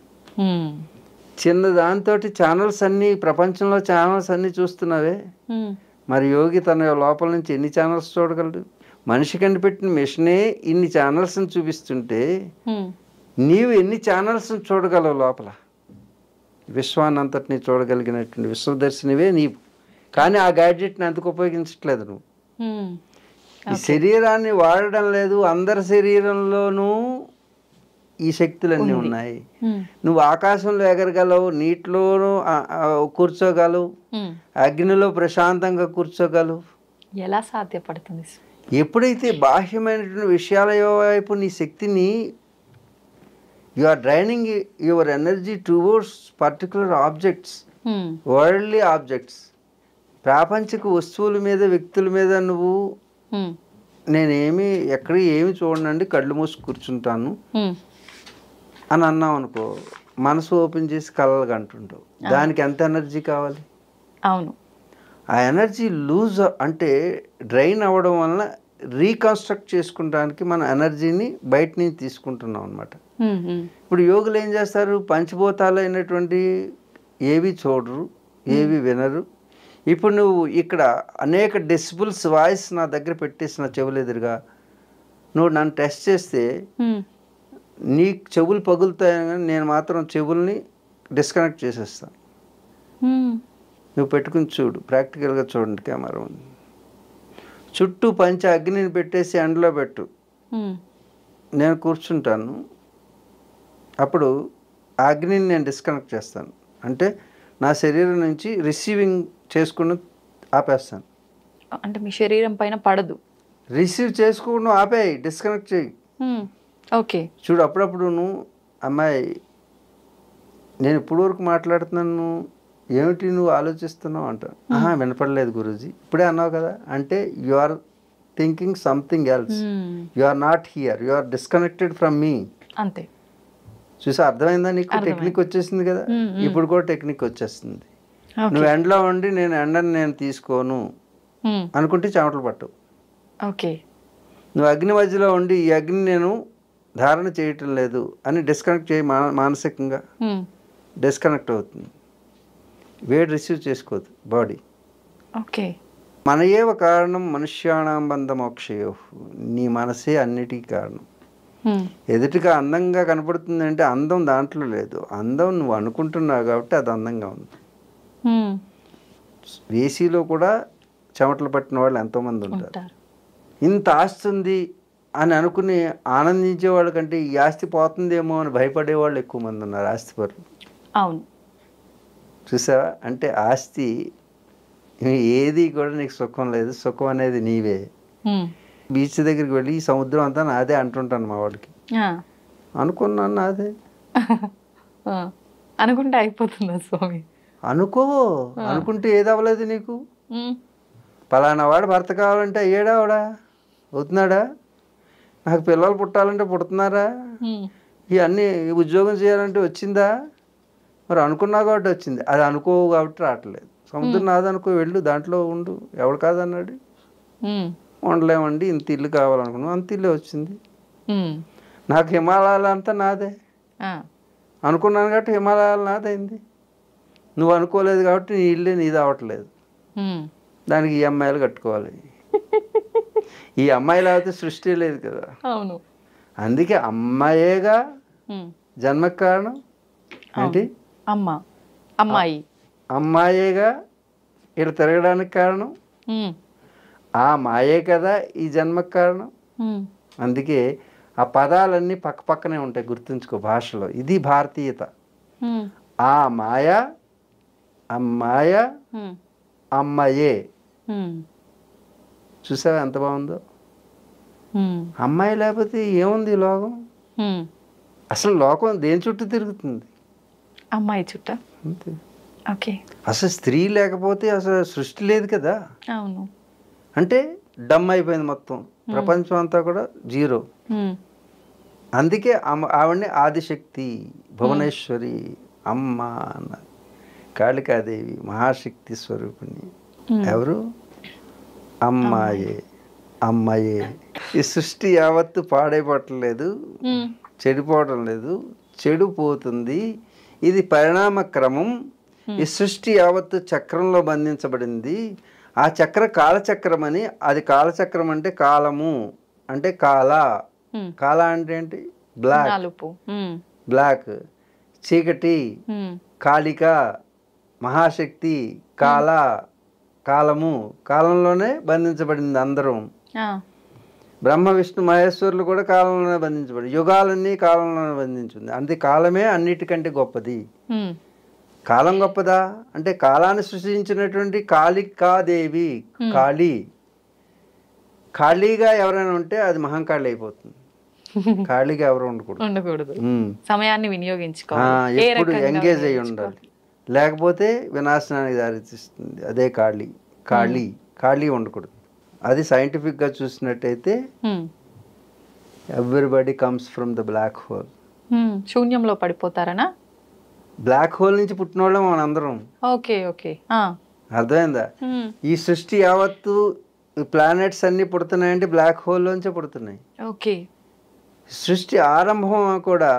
చిన్న దాంతో ఛానల్స్ అన్నీ, ప్రపంచంలో ఛానల్స్ అన్నీ చూస్తున్నావే, మరి యోగి తన లోపల నుంచి ఎన్ని ఛానల్స్ చూడగలడు? మనిషి కనిపెట్టిన మిషనే ఇన్ని ఛానల్స్ని చూపిస్తుంటే నీవు ఎన్ని ఛానల్స్ని చూడగలవు లోపల? విశ్వాన్ని అంతటినీ చూడగలిగినటువంటి విశ్వదర్శినివే నీవు. కానీ ఆ గ్యాడ్జెట్ని ఎందుకు ఉపయోగించట్లేదు నువ్వు? ఈ శరీరాన్ని వాడడం లేదు. అందరి శరీరంలోనూ ఈ శక్తులన్నీ ఉన్నాయి. నువ్వు ఆకాశంలో ఎగరగలవు, నీటిలోనూ కూర్చోగలవు, అగ్నిలో ప్రశాంతంగా కూర్చోగలవు. ఎలా సాధ్యపడుతుంది? ఎప్పుడైతే బాహ్యమైనటువంటి విషయాల వైపు నీ శక్తిని you are draining your energy towards particular objects, worldly objects, ప్రాపంచిక వస్తువుల మీద, వ్యక్తుల మీద నువ్వు నేనేమి ఎక్కడ ఏమి చూడనండి, కళ్ళు మూసి కూర్చుంటాను అని అన్నావు అనుకో, మనసు ఓపెన్ చేసి కలలు కంటుంటావు. దానికి ఎంత ఎనర్జీ కావాలి? అవును. ఆ ఎనర్జీ లూజ్ అంటే డ్రైన్ అవ్వడం వలన రీకన్స్ట్రక్ట్ చేసుకుంటానికి మన ఎనర్జీని బయట నుంచి తీసుకుంటున్నాం అనమాట. ఇప్పుడు యోగులు ఏం చేస్తారు? పంచభూతాలు అయినటువంటి ఏవి చూడరు, ఏవి వినరు. ఇప్పుడు నువ్వు ఇక్కడ అనేక డెసిబుల్స్ వాయిస్ నా దగ్గర పెట్టేసిన చెవులు ఎదురుగా నువ్వు నన్ను టెస్ట్ చేస్తే నీ చెవులు పగులుతాయని, కానీ నేను మాత్రం చెవుల్ని డిస్కనెక్ట్ చేసేస్తాను. నువ్వు పెట్టుకుని చూడు, ప్రాక్టికల్గా చూడండి. కెమెరా ఉంది, చుట్టూ పంచ అగ్నిని పెట్టేసి ఎండలో పెట్టు, నేను కూర్చుంటాను. అప్పుడు ఆ అగ్నిని నేను డిస్కనెక్ట్ చేస్తాను. అంటే నా శరీరం నుంచి రిసీవింగ్ చేసుకుని ఆపేస్తాను. అంటే మీ శరీరం పైన పడదు, రిసీవ్ చేసుకోవడం ఆపేయి, డిస్కనెక్ట్ చేయి. ఓకే. చూడు, అప్పుడప్పుడు నువ్వు అమ్మాయి నేను ఇప్పుడు వరకు మాట్లాడుతున్నాను, ఏమిటి నువ్వు ఆలోచిస్తున్నావు అంట. వినపడలేదు గురూజీ, ఇప్పుడే అన్నావు కదా అంటే you are thinking something else, you are not here, you are disconnected from me. అంతే. చూసా, అర్థమైందా నీకు? టెక్నిక్ వచ్చేసింది కదా, ఇప్పుడు కూడా టెక్నిక్ వచ్చేస్తుంది. నువ్వు ఎండలో ఉండి నేను ఎండని నేను తీసుకోను అనుకుంటే చెమటలు పట్టవు. ఓకే. నువ్వు అగ్ని మధ్యలో ఉండి ఈ అగ్ని నేను ధారణ చేయటం లేదు అని డిస్కనెక్ట్ చేయి, మానసికంగా డిస్కనెక్ట్ అవుతుంది, వేడి రిసీవ్ చేసుకోదు బాడీ. ఓకే. మన ఏవ కారణం మనుష్యాణం బంధ మోక్షయో, నీ మనసే అన్నిటికీ కారణం. ఎదుటిగా అందంగా కనపడుతుంది అంటే అందం దాంట్లో లేదు, అందం నువ్వు అనుకుంటున్నావు కాబట్టి అది అందంగా ఉంది. ఏసీలో కూడా చెమటలు పట్టిన వాళ్ళు ఎంతోమంది ఉంటారు. ఇంత ఆస్తి ఉంది అని అనుకుని ఆనందించే వాళ్ళ కంటే ఈ ఆస్తి పోతుందేమో అని భయపడే వాళ్ళు ఎక్కువ మంది ఉన్నారు, ఆస్తిపరులు. అవును. చూసావా? అంటే ఆస్తి ఏది కూడా నీకు సుఖం లేదు, సుఖం అనేది నీవే. బీచ్ దగ్గరికి వెళ్ళి ఈ సముద్రం అంతా నాదే అంటుంటాను మా వాడికి. అనుకున్నాను నాదే అనుకుంటే అయిపోతుందా స్వామి? అనుకుంటే ఏది అవ్వలేదు నీకు. పలానా వాడు భర్త కావాలంటే అయ్యాడా? వాడా అవుతున్నాడా? నాకు పిల్లలు పుట్టాలంటే పుడుతున్నారా? ఇవన్నీ ఉద్యోగం చేయాలంటే వచ్చిందా? మరి అనుకున్నావు కాబట్టి వచ్చింది, అది అనుకోవు కాబట్టి రావట్లేదు. సముద్రం నాదనుకో, వెళ్ళు దాంట్లో ఉండు, ఎవడు కాదన్నాడు? ఉండలేమండి, ఇంత ఇల్లు కావాలనుకున్నావు, అంత ఇల్లే వచ్చింది. నాకు హిమాలయాలు అంతా నాదే అనుకున్నాను కాబట్టి హిమాలయాలు నాదైంది. నువ్వు అనుకోలేదు కాబట్టి నీ ఇల్లే నీది అవ్వట్లేదు, దానికి ఈఎంఐలు కట్టుకోవాలి. ఈ అమ్మాయిలు అయితే సృష్టి లేదు కదా. అవును. అందుకే అమ్మాయేగా జన్మకు కారణం. ఏంటి? అమ్మాయేగా ఇక్కడ తిరగడానికి కారణం, ఆ మాయే కదా ఈ జన్మకు కారణం. అందుకే ఆ పదాలన్నీ పక్క పక్కనే ఉంటాయి, గుర్తుంచుకో భాషలో. ఇది భారతీయత. ఆ మాయ, అమ్మాయ, అమ్మాయే. చూసావా ఎంత బాగుందో? అమ్మాయి లేకపోతే ఏముంది లోకం? అసలు లోకం దేని చుట్టూ తిరుగుతుంది? అమ్మాయి చుట్టూ. అంతే. ఓకే. అసలు స్త్రీ లేకపోతే అసలు సృష్టి లేదు కదా. అవును. అంటే డమ్ అయిపోయింది మొత్తం, ప్రపంచం అంతా కూడా జీరో. అందుకే ఆవిడని ఆదిశక్తి, భువనేశ్వరి, అమ్మ అన్నారు. కాళికాదేవి మహాశక్తి స్వరూపిణి. ఎవరు? అమ్మాయే, అమ్మాయే. ఈ సృష్టి యావత్తు పాడైపోవటం లేదు, చెడిపోవటం లేదు, చెడిపోతుంది. ఇది పరిణామ క్రమం. ఈ సృష్టి యావత్తు చక్రంలో బంధించబడింది. ఆ చక్ర కాలచక్రం అని. అది కాలచక్రం అంటే కాలము అంటే కాల. కాల అంటే ఏంటి? బ్లాక్. బ్లాక్ చీకటి. కాళిక మహాశక్తి. కాల కాలము. కాలంలోనే బంధించబడింది అందరం. బ్రహ్మ విష్ణు మహేశ్వరులు కూడా కాలంలోనే బంధించబడి, యుగాలన్నీ కాలంలోనే బంధించింది. అంతే, కాలమే అన్నిటికంటే గొప్పది. కాలం గొప్పదా అంటే కాలాన్ని సృష్టించినటువంటి కాళికాదేవి. కాళీ. ఖాళీగా ఎవరైనా ఉంటే అది మహంకాళి అయిపోతుంది. ఖాళీగా ఎవరు ఉండకూడదు. సమయాన్ని వినియోగించుకోవాలి, ఎప్పుడు ఎంగేజ్ అయ్యి ఉండాలి, లేకపోతే వినాశనానికి దారితీస్తుంది. అదే ఖాళీ. ఖాళీ ఉండకూడదు. అది సైంటిఫిక్గా చూసినట్టయితే everybody comes from the black hole. శూన్యంలో పడిపోతారనా? బ్లాక్ హోల్ నుంచి పుట్టిన వాళ్ళం మనందరం. ఓకే ఓకే, అర్థమైందా? ఈ సృష్టి యావత్తు ప్లానెట్స్ అన్ని పుడుతున్నాయంటే బ్లాక్ హోల్ లోంచే పుడుతున్నాయి. ఓకే. సృష్టి ఆరంభం కూడా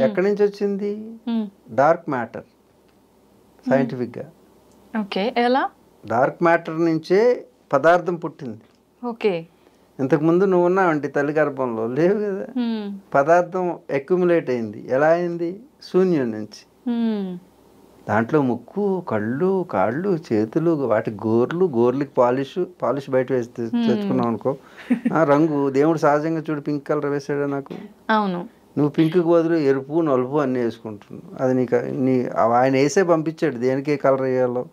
ఎక్కడి నుంచి వచ్చింది? Dark matter. సైంటిఫిక్గా ఓకే. ఎలా? డార్క్ మ్యాటర్ నుంచే పదార్థం పుట్టింది. ఓకే. ఇంతకుముందు నువ్వు ఉన్నావంటే తల్లి గర్భంలో లేవు కదా. పదార్థం అక్యుములేట్ అయింది. ఎలా అయింది? శూన్యం నుంచి. దాంట్లో ముక్కు, కళ్ళు, కాళ్ళు, చేతులు, వాటి గోర్లకి పాలిష్ బయట వేసి తెచ్చుకున్నావు అనుకో, రంగు దేవుడు సహజంగా చూడు పింక్ కలర్ వేసాడా నాకు. అవును. నువ్వు పింక్ బదులు ఎరుపు, నలుపు అన్నీ వేసుకుంటున్నావు. అది ఆయన వేసే పంపించాడు దేనికి ఏ కలర్ వేయాలో.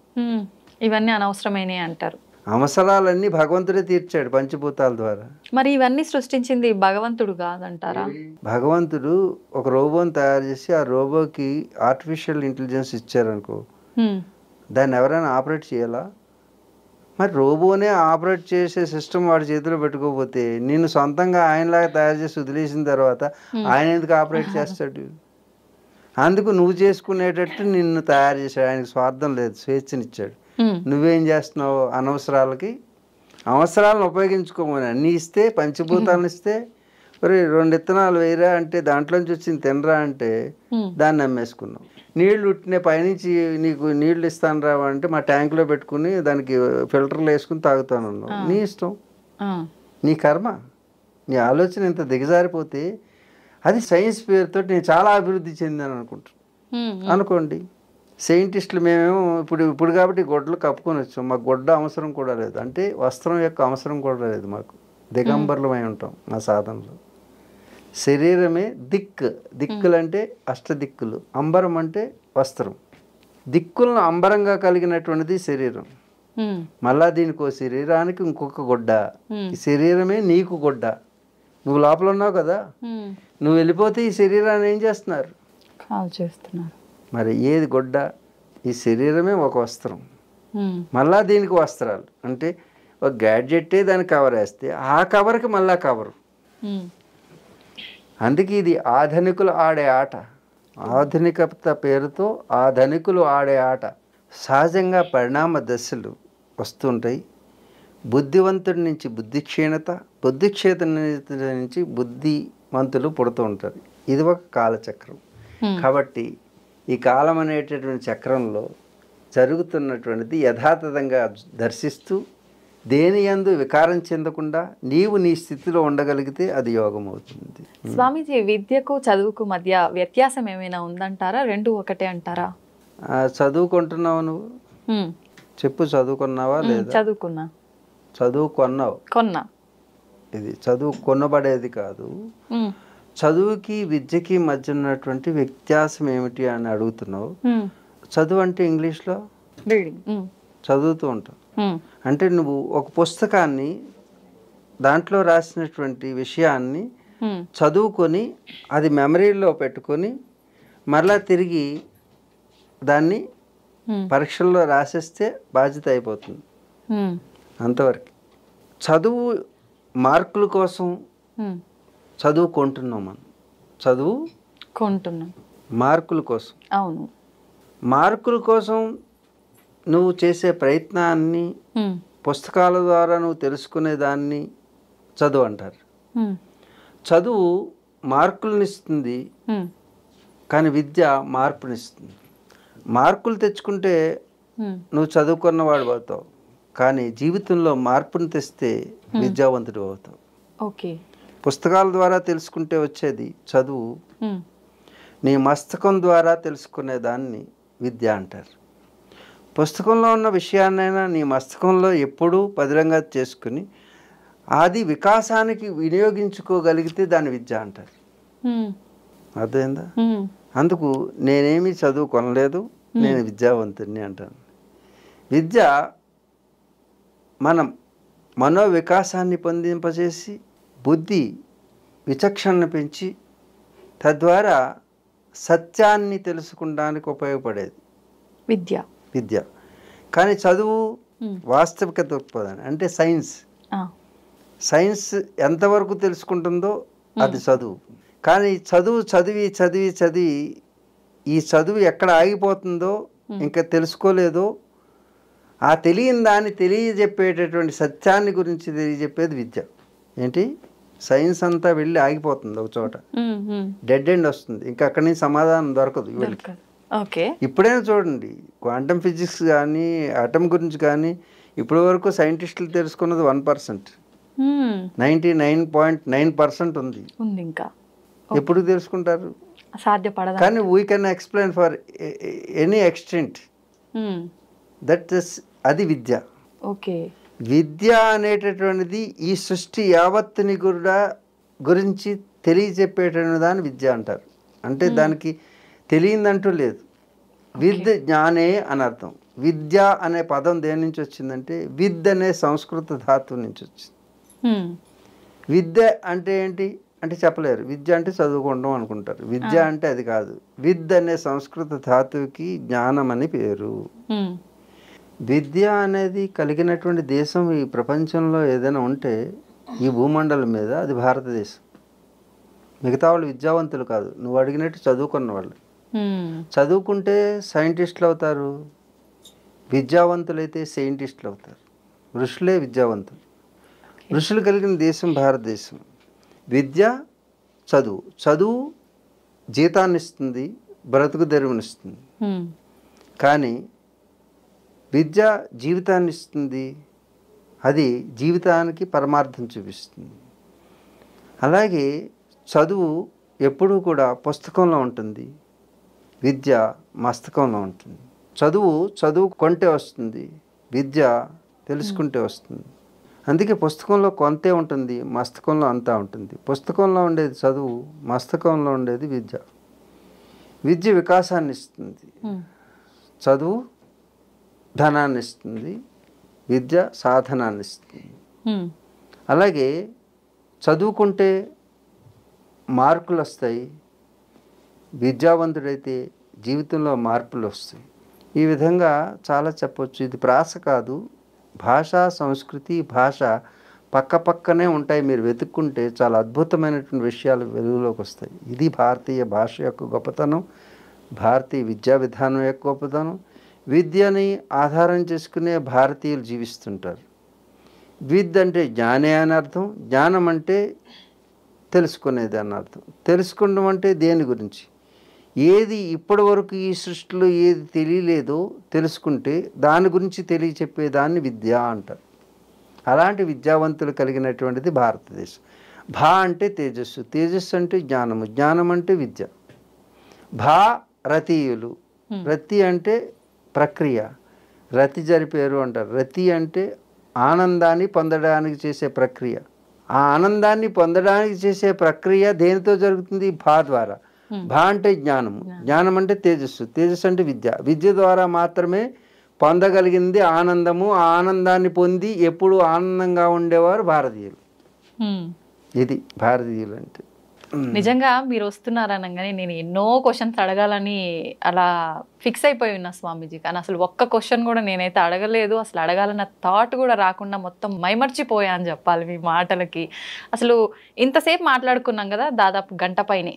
ఇవన్నీ అనవసరమైనవి అంటారు. అవసరాలన్నీ భగవంతుడే తీర్చాడు పంచభూతాల ద్వారా. మరి ఇవన్నీ సృష్టించింది భగవంతుడు కాదంటారా? భగవంతుడు ఒక రోబోని తయారు చేసి ఆ రోబోకి ఆర్టిఫిషియల్ ఇంటెలిజెన్స్ ఇచ్చారనుకో, దాన్ని ఎవరైనా ఆపరేట్ చేయాలా? మరి రోబోనే ఆపరేట్ చేసే సిస్టమ్ వాడి చేతిలో పెట్టుకోకపోతే నిన్ను సొంతంగా ఆయనలాగా తయారు చేసి వదిలేసిన తర్వాత ఆయన ఎందుకు ఆపరేట్ చేస్తాడు? అందుకు నువ్వు చేసుకునేటట్టు నిన్ను తయారు చేశాడు. ఆయనకు స్వార్థం లేదు, స్వేచ్ఛనిచ్చాడు. నువ్వేం చేస్తున్నావు? అనవసరాలకి అవసరాలను ఉపయోగించుకోమని అన్నీ ఇస్తే, పంచభూతాలను ఇస్తే, మరి 2 విత్తనాలు వేయరా అంటే దాంట్లోంచి వచ్చింది తినరా అంటే దాన్ని అమ్మేసుకున్నావు. నీళ్లు ఉట్టినే పైనుంచి నీకు నీళ్లు ఇస్తాను రావా అంటే మా ట్యాంకులో పెట్టుకుని దానికి ఫిల్టర్లు వేసుకుని తాగుతానన్నావు. నీ ఇష్టం, నీ కర్మ. నీ ఆలోచన ఇంత దిగజారిపోతే అది సైన్స్ పేరుతో నేను చాలా అభివృద్ధి చెందాను అనుకోండి. సైంటిస్టులు మేమేమో ఇప్పుడు కాబట్టి గొడ్డలు కప్పుకొని వచ్చాం. మాకు గొడ్డ అవసరం కూడా లేదు, అంటే వస్త్రం యొక్క అవసరం కూడా లేదు. మాకు దిగంబరులమై ఉంటాం మా సాధనలో. శరీరమే దిక్కులు అంటే అష్టదిక్కులు, అంబరం అంటే వస్త్రం. దిక్కులను అంబరంగా కలిగినటువంటిది శరీరం. మళ్ళా దీనికి శరీరానికి ఇంకొక గొడ్డ. ఈ శరీరమే నీకు గొడ్డ. నువ్వు లోపల ఉన్నావు కదా, నువ్వు వెళ్ళిపోతే ఈ శరీరాన్ని ఏం చేస్తున్నారు? కాల్ చేస్తున్నారు. మరి ఏది గొడ్డ? ఈ శరీరమే ఒక వస్త్రం. మళ్ళా దీనికి వస్త్రాలు అంటే ఒక గ్యాడ్జెట్టే దానికి కవర్ వేస్తే ఆ కవర్కి మళ్ళా కవరు. అందుకే ఇది ఆధునికులు ఆడే ఆట. ఆధునికత పేరుతో ఆధునికులు ఆడే ఆట. సహజంగా పరిణామ దశలు వస్తుంటాయి. బుద్ధివంతుడి నుంచి బుద్ధి క్షీణత, బుద్ధి క్షీణత నుంచి బుద్ధిమంతులు పుడుతూ ఉంటారు. ఇది ఒక కాలచక్రం. కాబట్టి ఈ కాలం అనేటటువంటి చక్రంలో జరుగుతున్నటువంటిది యథాతథంగా దర్శిస్తూ దేని యందు వికారం చెందకుండా నీవు నీ స్థితిలో ఉండగలిగితే అది యోగం అవుతుంది. స్వామీజీ, విద్యకు చదువుకు మధ్య వ్యత్యాసం ఏమైనా ఉందంటారా? 2 ఒకటే అంటారా? చదువుకుంటున్నావు నువ్వు చెప్పు, చదువుకున్నావా లేదా? చదువుకున్నా. కొన్నా. ఇది చదువు కొనబడేది కాదు. చదువుకి విద్యకి మధ్య ఉన్నటువంటి వ్యత్యాసం ఏమిటి అని అడుగుతున్నావు. చదువు అంటే ఇంగ్లీష్లో చదువుతూ ఉంటావు. అంటే నువ్వు ఒక పుస్తకాన్ని దాంట్లో రాసినటువంటి విషయాన్ని చదువుకొని అది మెమరీలో పెట్టుకొని మరలా తిరిగి దాన్ని పరీక్షల్లో రాసేస్తే బాధ్యత అయిపోతుంది. అంతవరకు. చదువు మార్కుల కోసం చదువుకుంటున్నాం మనం. చదువుకుంటున్నాం మార్కుల కోసం. అవును. మార్కుల కోసం నువ్వు చేసే ప్రయత్నాన్ని, పుస్తకాల ద్వారా నువ్వు తెలుసుకునే దాన్ని చదువు అంటారు. చదువు మార్కులనిస్తుంది, కానీ విద్య మార్పునిస్తుంది. మార్కులు తెచ్చుకుంటే నువ్వు చదువుకున్నవాడు అవుతావు, కానీ జీవితంలో మార్పుని తెస్తే విద్యావంతుడు అవుతావు. ఓకే. పుస్తకాల ద్వారా తెలుసుకుంటే వచ్చేది చదువు. నీ మస్తకం ద్వారా తెలుసుకునే దాన్ని విద్య అంటారు. పుస్తకంలో ఉన్న విషయాన్నైనా నీ మస్తకంలో ఎప్పుడూ పదిలంగా చేసుకుని అది వికాసానికి వినియోగించుకోగలిగితే దాన్ని విద్య అంటారు. అర్థమైందా? అందుకు నేనేమి చదువు కొనలేదు, నేను విద్యావంతుడిని అంటాను. విద్య మనం మనోవికాసాన్ని పొందింపజేసి బుద్ధి విచక్షణను పెంచి తద్వారా సత్యాన్ని తెలుసుకోవడానికి ఉపయోగపడేది విద్య. కానీ చదువు వాస్తవిక దృక్పథం అంటే సైన్స్ ఎంతవరకు తెలుసుకుంటుందో అది చదువు. కానీ చదివి ఈ చదువు ఎక్కడ ఆగిపోతుందో, ఇంకా తెలుసుకోలేదో, ఆ తెలియని దాన్ని తెలియజెప్పేటటువంటి సత్యాన్ని గురించి తెలియజెప్పేది విద్య. ఏంటి? సైన్స్ అంతా వెళ్ళి ఆగిపోతుంది ఒక చోట, డెడ్ ఎండ్ వస్తుంది, ఇంకా అక్కడి నుంచి సమాధానం దొరకదు. ఇప్పుడైనా చూడండి, క్వాంటమ్ ఫిజిక్స్ కానీ ఆటమ్ గురించి కానీ ఇప్పటి వరకు సైంటిస్టులు తెలుసుకున్నది 1%. 99.9% ఉంది ఇంకా. ఎప్పుడు తెలుసుకుంటారు? సాధ్యపడదు. కానీ we can explain for any extent. That is అది విద్య. ఓకే. విద్య అనేటటువంటిది ఈ సృష్టి యావత్తుని గురించి తెలియజెప్పేటటువంటి దాన్ని విద్య అంటారు. అంటే దానికి తెలియదంటూ లేదు. విద్య జ్ఞానే అని అర్థం. విద్య అనే పదం దేని నుంచి వచ్చిందంటే విద్ అనే సంస్కృత ధాతువు నుంచి వచ్చింది. విద్య అంటే ఏంటి అంటే చెప్పలేరు. విద్య అంటే చదువుకోవడం అనుకుంటారు. విద్య అంటే అది కాదు. విద్ అనే సంస్కృత ధాతువుకి జ్ఞానం అని పేరు. విద్య అనేది కలిగినటువంటి దేశం ఈ ప్రపంచంలో ఏదైనా ఉంటే ఈ భూమండలం మీద అది భారతదేశం. మిగతా వాళ్ళు విద్యావంతులు కాదు, నువ్వు అడిగినట్టు చదువుకున్న వాళ్ళు. చదువుకుంటే సైంటిస్టులు అవుతారు, విద్యావంతులైతే సైంటిస్టులు అవుతారు. ఋషులే విద్యావంతులు. ఋషులు కలిగిన దేశం భారతదేశం. విద్య, చదువు. చదువు జీతాన్ని ఇస్తుంది, బ్రతుకు తెరువునిస్తుంది. కానీ విద్య జీవితాన్ని ఇస్తుంది, అది జీవితానికి పరమార్థం చూపిస్తుంది. అలాగే చదువు ఎప్పుడూ కూడా పుస్తకంలో ఉంటుంది, విద్య మస్తకంలో ఉంటుంది. చదువు కొంటే వస్తుంది, విద్య తెలుసుకుంటే వస్తుంది. అందుకే పుస్తకంలో కొంతే ఉంటుంది, మస్తకంలో అంతా ఉంటుంది. పుస్తకంలో ఉండేది చదువు, మస్తకంలో ఉండేది విద్య. విద్య వికాసాన్ని ఇస్తుంది, చదువు ధనాన్ని ఇస్తుంది, విద్య సాధనాన్ని ఇస్తుంది. అలాగే చదువుకుంటే మార్కులు వస్తాయి, విద్యావంతుడైతే జీవితంలో మార్పులు వస్తాయి. ఈ విధంగా చాలా చెప్పొచ్చు. ఇది ప్రాస కాదు, భాష, సంస్కృతి, భాష పక్కనే ఉంటాయి. మీరు వెతుక్కుంటే చాలా అద్భుతమైనటువంటి విషయాలు వెలుగులోకి వస్తాయి. ఇది భారతీయ భాష యొక్క గొప్పతనం, భారతీయ విద్యా విధానం యొక్క గొప్పతనం. విద్యని ఆధారం చేసుకునే భారతీయులు జీవిస్తుంటారు. విద్య అంటే జ్ఞానే అని అర్థం, జ్ఞానం అంటే తెలుసుకునేది అని అర్థం. తెలుసుకోవడం అంటే దేని గురించి, ఏది ఇప్పటి వరకు ఈ సృష్టిలో ఏది తెలియలేదో తెలుసుకుంటే దాని గురించి తెలియచెప్పేదాన్ని విద్య అంటారు. అలాంటి విద్యావంతులు కలిగినటువంటిది భారతదేశం. భా అంటే తేజస్సు, తేజస్సు అంటే జ్ఞానము, జ్ఞానం అంటే విద్య. భా రతీయులు, రతి అంటే ప్రక్రియ, రతి జరిపేరు అంటారు. రతి అంటే ఆనందాన్ని పొందడానికి చేసే ప్రక్రియ. ఆ ఆనందాన్ని పొందడానికి చేసే ప్రక్రియ దేనితో జరుగుతుంది? భా ద్వారా. భా అంటే జ్ఞానము, జ్ఞానం అంటే తేజస్సు, తేజస్సు అంటే విద్య. విద్య ద్వారా మాత్రమే పొందగలిగింది ఆనందము. ఆ ఆనందాన్ని పొంది ఎప్పుడు ఆనందంగా ఉండేవారు భారతీయులు. ఇది భారతీయులు అంటే. నిజంగా మీరు వస్తున్నారనగానే నేను ఎన్నో క్వశ్చన్స్ అడగాలని అలా ఫిక్స్ అయిపోయి ఉన్నా స్వామీజీ. కానీ అసలు ఒక్క క్వశ్చన్ కూడా నేనైతే అడగలేదు. అసలు అడగాలన్న థాట్ కూడా రాకుండా మొత్తం మైమర్చిపోయా అని చెప్పాలి మీ మాటలకి. అసలు ఇంతసేపు మాట్లాడుకున్నాం కదా, దాదాపు గంట పైనే.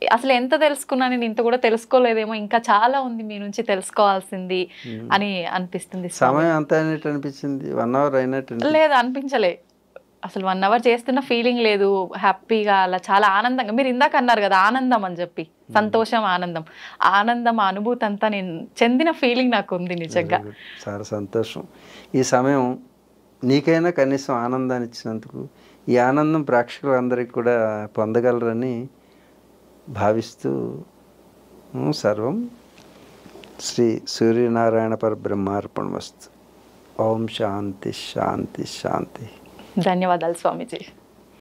అసలు ఎంత తెలుసుకున్నా, నేను ఇంత కూడా తెలుసుకోలేదేమో, ఇంకా చాలా ఉంది మీ నుంచి తెలుసుకోవాల్సింది అని అనిపిస్తుంది. సమయం అంతా అయినట్టు అనిపించింది, 1 hour అయినట్టు లేదు అనిపించలే. అసలు 1 hour చేస్తున్న ఫీలింగ్ లేదు. హ్యాపీగా అలా చాలా ఆనందంగా, మీరు ఇందాక అన్నారు కదా ఆనందం అని చెప్పి, సంతోషం, ఆనందం, ఆనందం అనుభూతి అంతా నేను చెందిన ఫీలింగ్ నాకు ఉంది నిజంగా. చాలా సంతోషం. ఈ సమయం నీకైనా కనీసం ఆనందాన్ని ఇచ్చినందుకు, ఈ ఆనందం ప్రేక్షకులందరికీ కూడా పొందగలరని భావిస్తూ సర్వం శ్రీ సూర్యనారాయణ పరబ్రహ్మార్పణమస్తు. ఓం శాంతి శాంతి శాంతి. ధన్యవాదాలు స్వామీజీ.